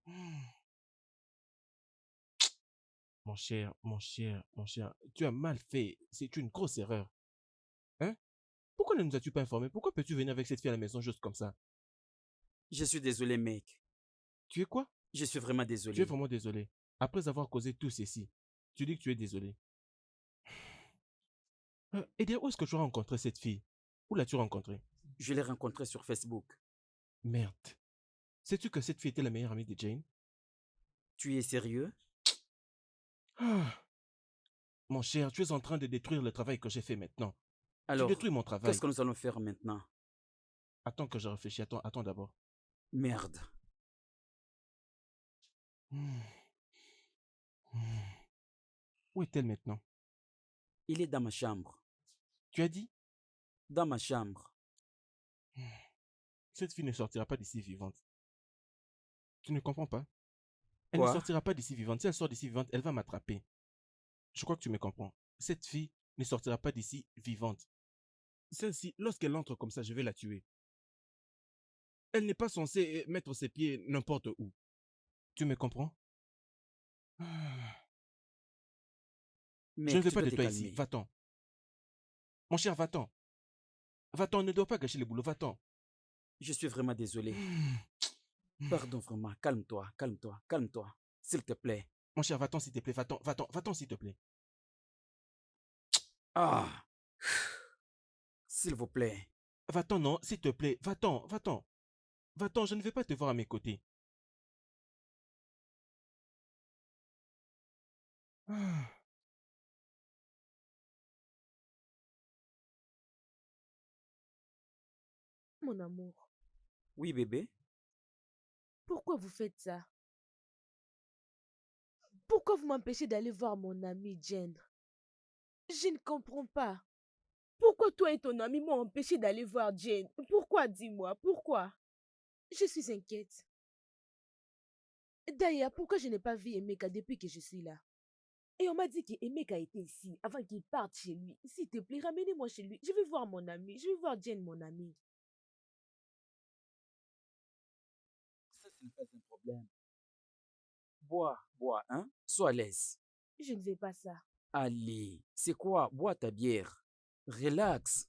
Hmm. Mon cher, tu as mal fait. C'est une grosse erreur. Hein? Pourquoi ne nous as-tu pas informé? Pourquoi peux-tu venir avec cette fille à la maison juste comme ça? Je suis désolé, mec. Tu es quoi? Je suis vraiment Tu es désolé. vraiment désolé. Après avoir causé tout ceci, tu dis que tu es désolé. Et dire où est-ce que tu as rencontré cette fille? Où l'as-tu rencontrée? Je l'ai rencontrée sur Facebook. Merde. Sais-tu que cette fille était la meilleure amie de Jane? Tu es sérieux? Ah, mon cher, tu es en train de détruire le travail que j'ai fait maintenant. Tu Alors, détruis mon qu'est-ce travail. que nous allons faire maintenant? Attends que je réfléchisse. Attends d'abord. Merde. Hmm. Hmm. Où est-elle maintenant? Il est dans ma chambre. Tu as dit? Dans ma chambre. Hmm. Cette fille ne sortira pas d'ici vivante. Tu ne comprends pas? Elle ne Quoi? sortira pas d'ici vivante. Si elle sort d'ici vivante, elle va m'attraper. Je crois que tu me comprends. Cette fille ne sortira pas d'ici vivante. Celle-ci, lorsqu'elle entre comme ça, je vais la tuer. Elle n'est pas censée mettre ses pieds n'importe où. Tu me comprends? Ah. Je ne Mec, veux tu pas dois de te toi ici. calmer. Va-t'en. Mon cher, va-t'en. Va-t'en, on ne doit pas gâcher le boulot. Va-t'en. Je suis vraiment désolé. Hmm. Pardon, vraiment. Calme-toi, calme-toi, calme-toi. S'il te plaît. Mon cher, va-t'en s'il te plaît. Va-t'en, va-t'en, va-t'en s'il te plaît. Ah! S'il vous plaît. Va-t'en, non, s'il te plaît. Va-t'en, va-t'en. Va-t'en, je ne veux pas te voir à mes côtés. Ah. Mon amour, Oui, bébé? pourquoi vous faites ça? Pourquoi vous m'empêchez d'aller voir mon amie Jane? Je ne comprends pas. Pourquoi toi et ton ami m'ont empêché d'aller voir Jane? Pourquoi, dis-moi, pourquoi? Je suis inquiète. D'ailleurs, pourquoi je n'ai pas vu Emeka depuis que je suis là? Et on m'a dit qu'Emeka était ici avant qu'il parte chez lui. S'il te plaît, ramenez-moi chez lui. Je vais voir mon ami. Je vais voir Jane, mon ami. Ça, ce n'est pas un problème. Bois, hein? Sois à l'aise. Je ne veux pas ça. Allez, c'est quoi? Bois ta bière. Relax.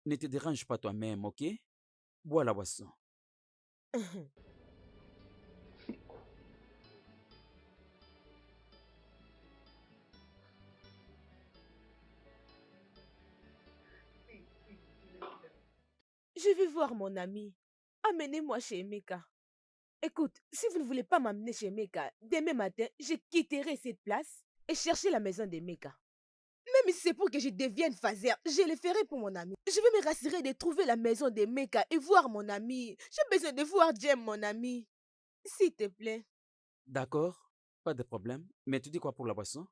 Ne te dérange pas toi-même, ok? Bois la boisson. Je vais voir mon ami. Amenez-moi chez Emeka. Écoute, si vous ne voulez pas m'amener chez Emeka, demain matin, je quitterai cette place et chercher la maison d'Emeka. Même si c'est pour que je devienne phaser, je le ferai pour mon ami. Je vais me rassurer de trouver la maison d'Emeka et voir mon ami. J'ai besoin de voir Jem, mon ami. S'il te plaît. D'accord? Pas de problème. Mais tu dis quoi pour la boisson?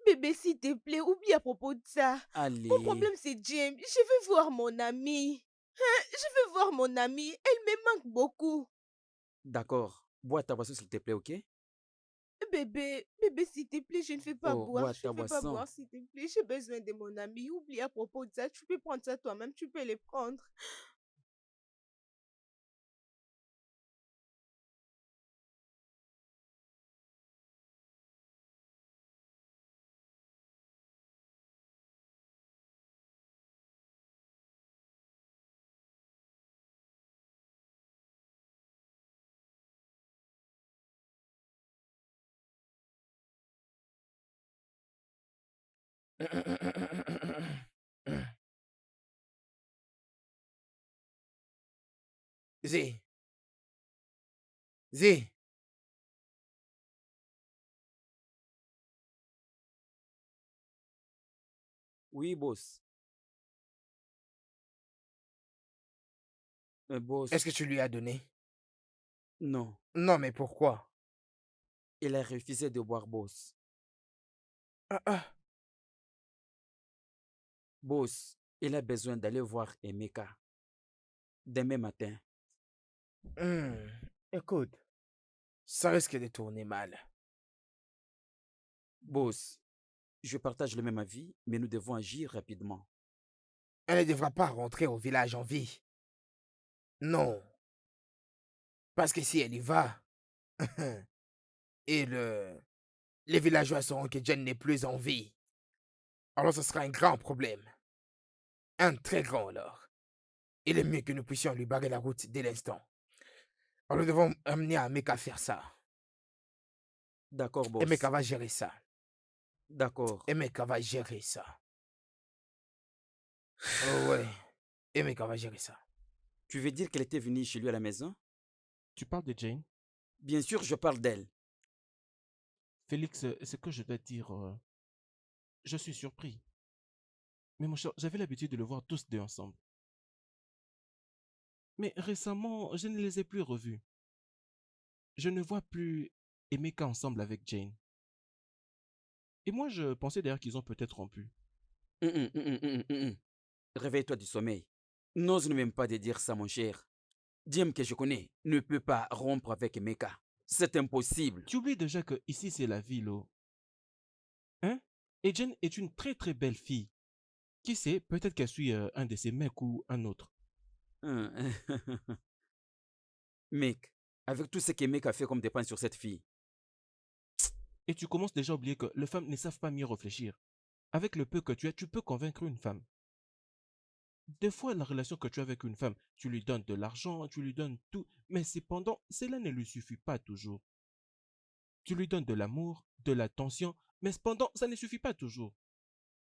Bébé, s'il te plaît, oublie à propos de ça. Mon Allez. problème, c'est Jem. Je veux voir mon ami. Hein, je veux voir mon ami. Elle me manque beaucoup. D'accord. Bois ta boisson, s'il te plaît, ok? Bébé, s'il te plaît, je ne veux pas Oh, boire. bois Je ta ne veux pas boisson. boire, s'il te plaît. J'ai besoin de mon ami. Oublie à propos de ça. Tu peux prendre ça toi-même. Tu peux les prendre. Zé, Zé, Oui, boss. Boss, est-ce que tu lui as donné? non. Non, mais pourquoi? Il a refusé de boire, boss. Ah, ah. Boss, il a besoin d'aller voir Emeka demain matin. Hmm, écoute, ça risque de tourner mal. Boss, je partage le même avis, mais nous devons agir rapidement. Elle ne devra pas rentrer au village en vie. Non, parce que si elle y va, et les villageois sauront que Jen n'est plus en vie, alors ce sera un grand problème. Un très grand alors. Il est mieux que nous puissions lui barrer la route dès l'instant. Alors nous devons amener Emeka faire ça. D'accord, boss. Emeka va gérer ça. D'accord. Emeka va gérer ça. Oh ouais, Emeka va gérer ça. Tu veux dire qu'elle était venue chez lui à la maison? Tu parles de Jane? Bien sûr, je parle d'elle. Félix, ce que je dois dire, je suis surpris. Mais mon cher, j'avais l'habitude de le voir tous deux ensemble. Mais récemment, je ne les ai plus revus. Je ne vois plus Emeka ensemble avec Jane. Et moi, je pensais d'ailleurs qu'ils ont peut-être rompu. Réveille-toi du sommeil. N'ose ne même pas de dire ça, mon cher. Diem que je connais ne peut pas rompre avec Emeka. C'est impossible. Tu oublies déjà que ici c'est la ville, oh. Hein? Et Jane est une très très belle fille. Qui sait, peut-être qu'elle suit un de ses mecs ou un autre. Mec, avec tout ce qu'Emeka a fait comme dépense sur cette fille. Et tu commences déjà à oublier que les femmes ne savent pas mieux réfléchir. Avec le peu que tu as, tu peux convaincre une femme. Des fois, la relation que tu as avec une femme, tu lui donnes de l'argent, tu lui donnes tout, mais cependant, cela ne lui suffit pas toujours. Tu lui donnes de l'amour, de l'attention, mais cependant, ça ne suffit pas toujours.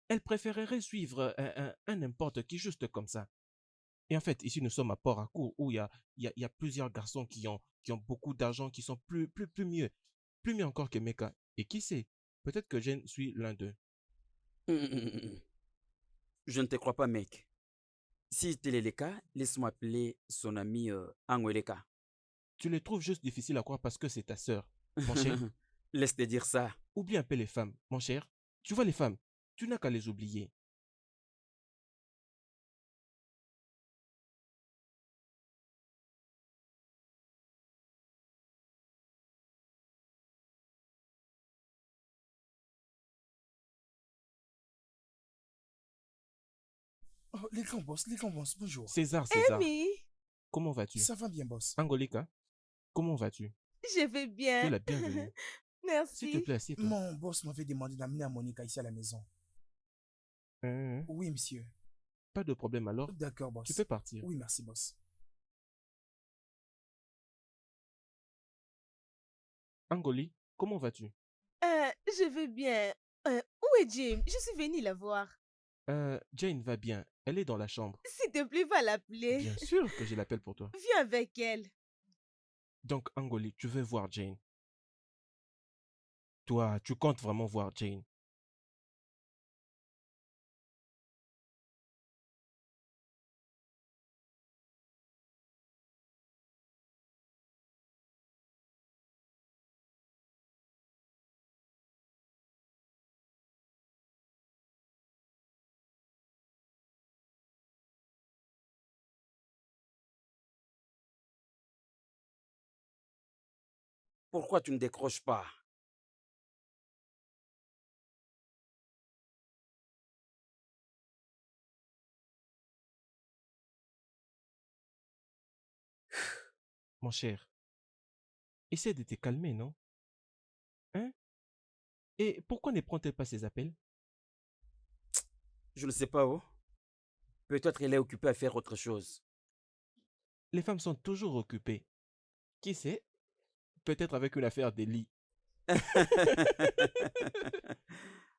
Elle préférerait suivre un n'importe qui juste comme ça. Et en fait, ici, nous sommes à Port-à-Court où il y a plusieurs garçons qui ont beaucoup d'argent, qui sont plus mieux. Plus mieux encore que Meka. Et qui sait, peut-être que Jane suit l'un d'eux. Je ne te crois pas, mec. Si tel est le cas, laisse-moi appeler son ami Angweleka. Tu les trouves juste difficiles à croire parce que c'est ta sœur, mon cher. Laisse-les dire ça. Oublie un peu les femmes, mon cher. Tu vois les femmes, tu n'as qu'à les oublier. Oh, les grands boss, bonjour. César, César, Amy, comment vas-tu? Ça va bien, boss. Angolika, comment vas-tu? je vais Tu es bien. la bienvenue. S'il te Merci. plaît, assieds-toi. Mon boss m'avait demandé d'amener Monica ici à la maison. Oui, monsieur. Pas de problème alors. D'accord, Tu boss. peux partir. Oui, merci, boss. Angoli, comment vas-tu? Je vais bien. Où est Jim? Je suis venue la voir. Jane va bien. Elle est dans la chambre. S'il te plaît, va l'appeler. Bien sûr que je l'appelle pour toi. Viens avec elle. Donc, Angoli, tu veux voir Jane. Toi, tu comptes vraiment voir Jane. Pourquoi tu ne décroches pas? Mon cher, essaie de te calmer, non? Hein? Et pourquoi ne prend-elle pas ses appels? Je ne sais pas où. Peut-être elle est occupée à faire autre chose. Les femmes sont toujours occupées. Qui sait? Peut-être avec une affaire de lit.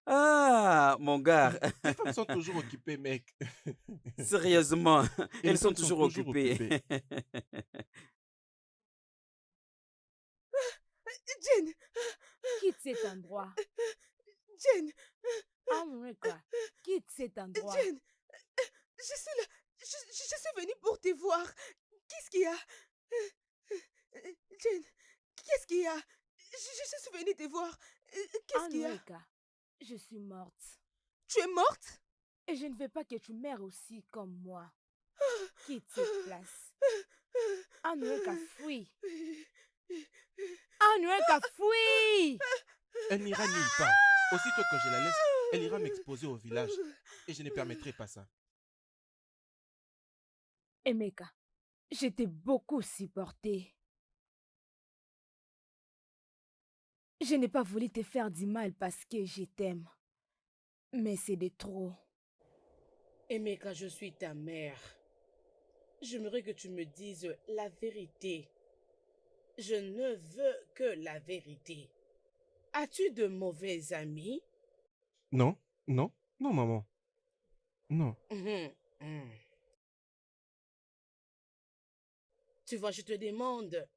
Ah, mon gars, Les femmes sont toujours occupées, mec. sérieusement, Et les elles sont femmes sont toujours toujours occupées. Jane, Quitte cet endroit. Jane, Amrika, quitte cet endroit. Jane, je suis là. Je suis venue pour te voir. Qu'est-ce qu'il y a? Jane, qu'est-ce qu'il y a? Je suis venue te voir. Qu'est-ce qu'il y a? Amrika, je suis morte. Tu es morte? Et je ne veux pas que tu meurs aussi comme moi. Quitte cette place. Amrika, fuis. Amrika, fuis. Elle n'ira nulle part. Aussitôt que je la laisse, elle ira m'exposer au village. Et je ne permettrai pas ça. Emeka, je t'ai beaucoup supporté. Je n'ai pas voulu te faire du mal parce que je t'aime. Mais c'est de trop. Emeka, je suis ta mère. J'aimerais que tu me dises la vérité. Je ne veux que la vérité. As-tu de mauvais amis? Non, non, non, maman. Non. Tu vois, je te demande.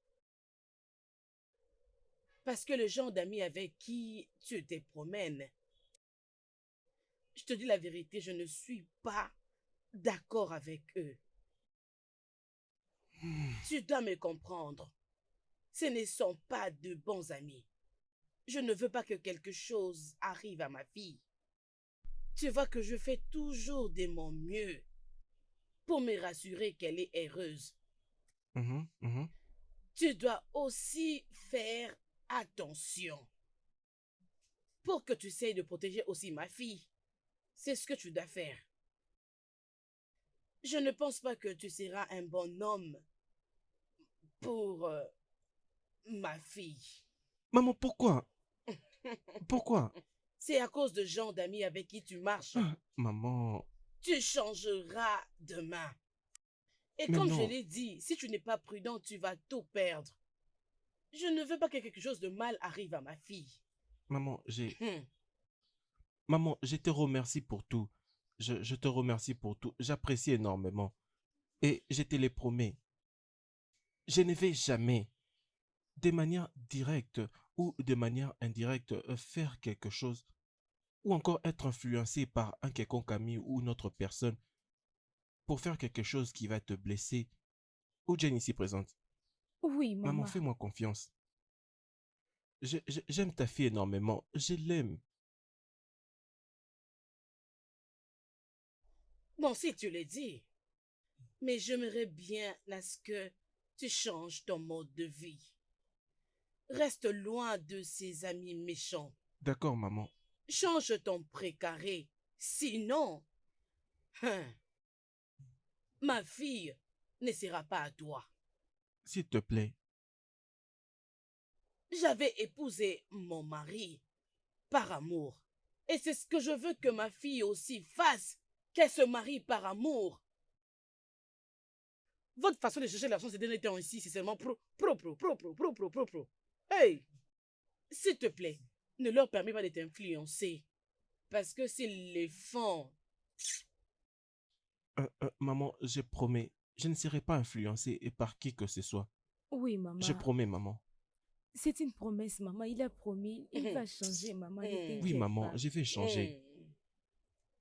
Parce que le genre d'amis avec qui tu te promènes, je te dis la vérité, je ne suis pas d'accord avec eux. Tu dois me comprendre. Ce ne sont pas de bons amis. Je ne veux pas que quelque chose arrive à ma fille. Tu vois que je fais toujours de mon mieux pour me rassurer qu'elle est heureuse. Tu dois aussi faire attention pour que tu essayes de protéger aussi ma fille. C'est ce que tu dois faire. Je ne pense pas que tu seras un bon homme pour ma fille. Maman, pourquoi? Pourquoi? C'est à cause de gens d'amis avec qui tu marches. Ah, maman. Tu changeras demain. Et Mais comme non. je l'ai dit, si tu n'es pas prudent, tu vas tout perdre. Je ne veux pas que quelque chose de mal arrive à ma fille. Maman, Maman, je te remercie pour tout. Je te remercie pour tout. J'apprécie énormément. Et je te le promets. Je ne vais jamais, de manière directe ou de manière indirecte, faire quelque chose ou encore être influencé par un quelconque ami ou une autre personne pour faire quelque chose qui va te blesser. Ou Jane ici présente. Oui, maman. Maman, fais-moi confiance. J'aime ta fille énormément. Je l'aime. Bon, si tu le dis, mais j'aimerais bien à ce que tu changes ton mode de vie. Reste loin de ces amis méchants. D'accord, maman. Change ton précaré. Sinon, hein, ma fille ne sera pas à toi. S'il te plaît. J'avais épousé mon mari par amour. Et c'est ce que je veux que ma fille aussi fasse, qu'elle se marie par amour. Votre façon de chercher l'argent ces derniers temps ici, c'est seulement pro. Hey, s'il te plaît, ne leur permets pas de t'influencer. Parce que s'ils les font, Maman, je promets. Je ne serai pas influencé et par qui que ce soit. Oui, Je maman. promets, maman. C'est une promesse, maman. Il a promis. Il va changer, maman. Ne Oui, t'inquiète maman, pas. je vais changer.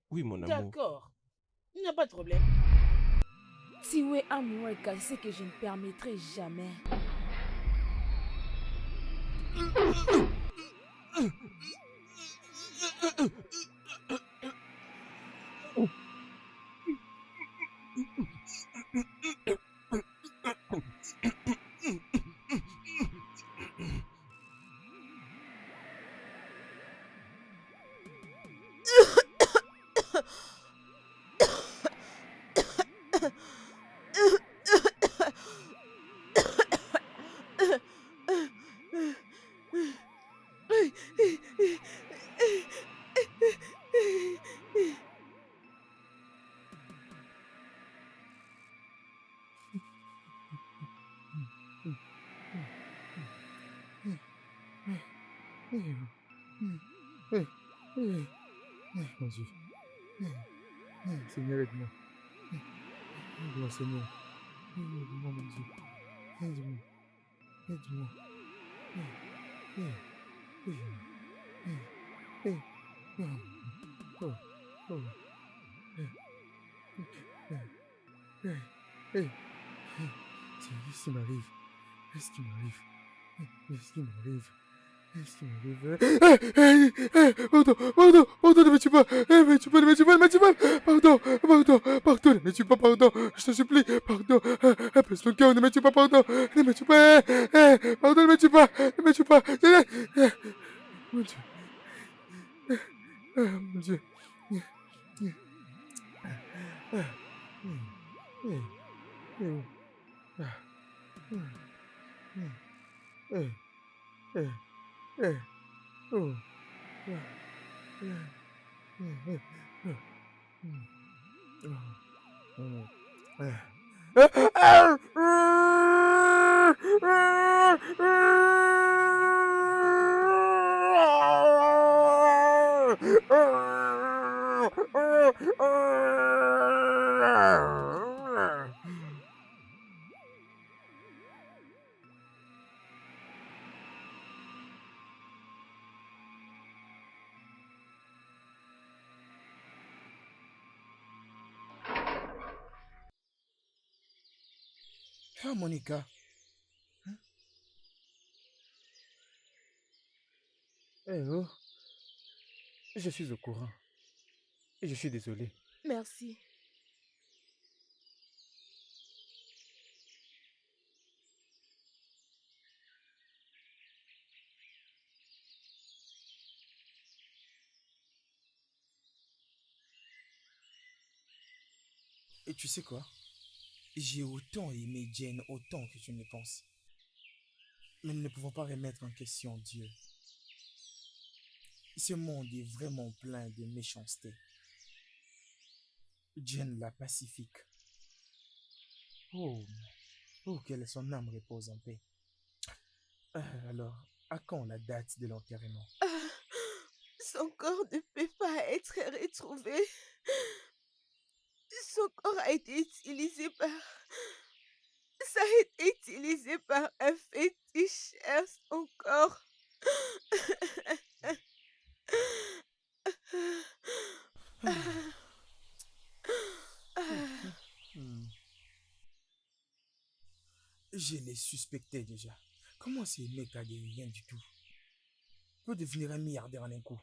Oui, mon amour. d'accord, il n'y a pas de problème. Tiwe Amoueka, c'est que je ne permettrai jamais. Mon Dieu. Seigneur, aide-moi. Aide-moi, Seigneur. Aide-moi, mon Dieu. Aide-moi. Aide-moi. Oh, oh. Qu'est-ce qui m'arrive? Qu'est-ce qui m'arrive? Qu'est-ce qui m'arrive? Qu'est-ce qui m'arrive? Pardon, ne me tue pas, ne me tue pas, ne me tue pas, ne me tue pas, pardon, ne me tue pas, pardon, je te supplie, pardon, apaise ton cœur, ne me tue pas, pardon, ne me tue pas, pardon, ne me tue pas, ne me tue pas, mon Dieu, mon Dieu, Ah, Monica. Eh oh, je suis au courant et je suis désolé. Merci. Et tu sais quoi? J'ai autant aimé Jane autant que tu ne le penses. Mais nous ne pouvons pas remettre en question Dieu. Ce monde est vraiment plein de méchanceté. Jane la pacifique. Oh, oh, que son âme repose en paix. Alors, à quand la date de l'enterrement? Son corps ne peut pas être retrouvé. Son corps a été utilisé par... Ça a été utilisé par un féticheur, son corps. Hmm. Je l'ai suspecté déjà. Comment ces mecs a dit rien du tout? peut devenir un milliardaire en un coup.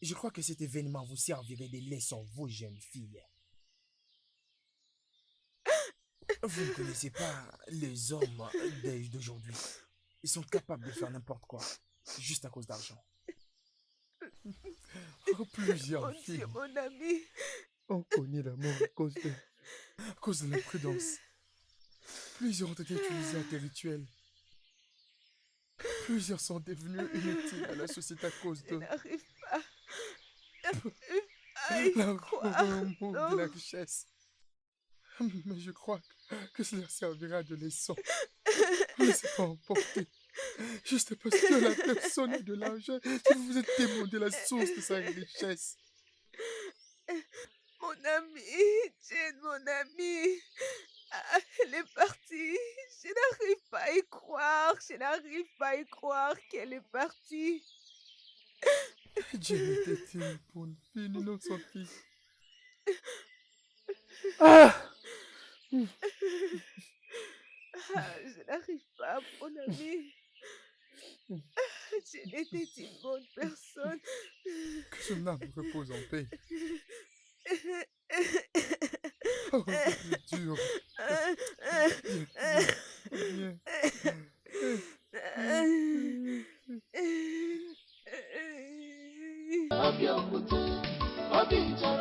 Je crois que cet événement vous servirait de leçon, vous jeunes filles. Vous ne connaissez pas les hommes d'aujourd'hui. Ils sont capables de faire n'importe quoi, juste à cause d'argent. Plusieurs Mon filles Dieu, mon ami. On connaît la mort à cause de l'imprudence. Plusieurs ont été utilisés à des rituels. Plusieurs sont devenus inutiles à la société à cause Je de n'arrive pas. À y croire. l'amour de la Non. richesse. Mais je crois que cela servira de leçon. Ne laissez pas emporter. Juste parce que la personne a de l'argent, que vous vous êtes demandé la source de sa richesse. Mon ami, Jane, mon ami. Ah, elle est partie. Je n'arrive pas à y croire. Je n'arrive pas à y croire qu'elle est partie. Jane était une bonne fille, une innocente fille. Ah, je n'arrive pas, mon ami. Jane était une bonne personne. Que son âme repose en paix. Oh, c'est dur. Viens, viens. Obiokutu, Obinja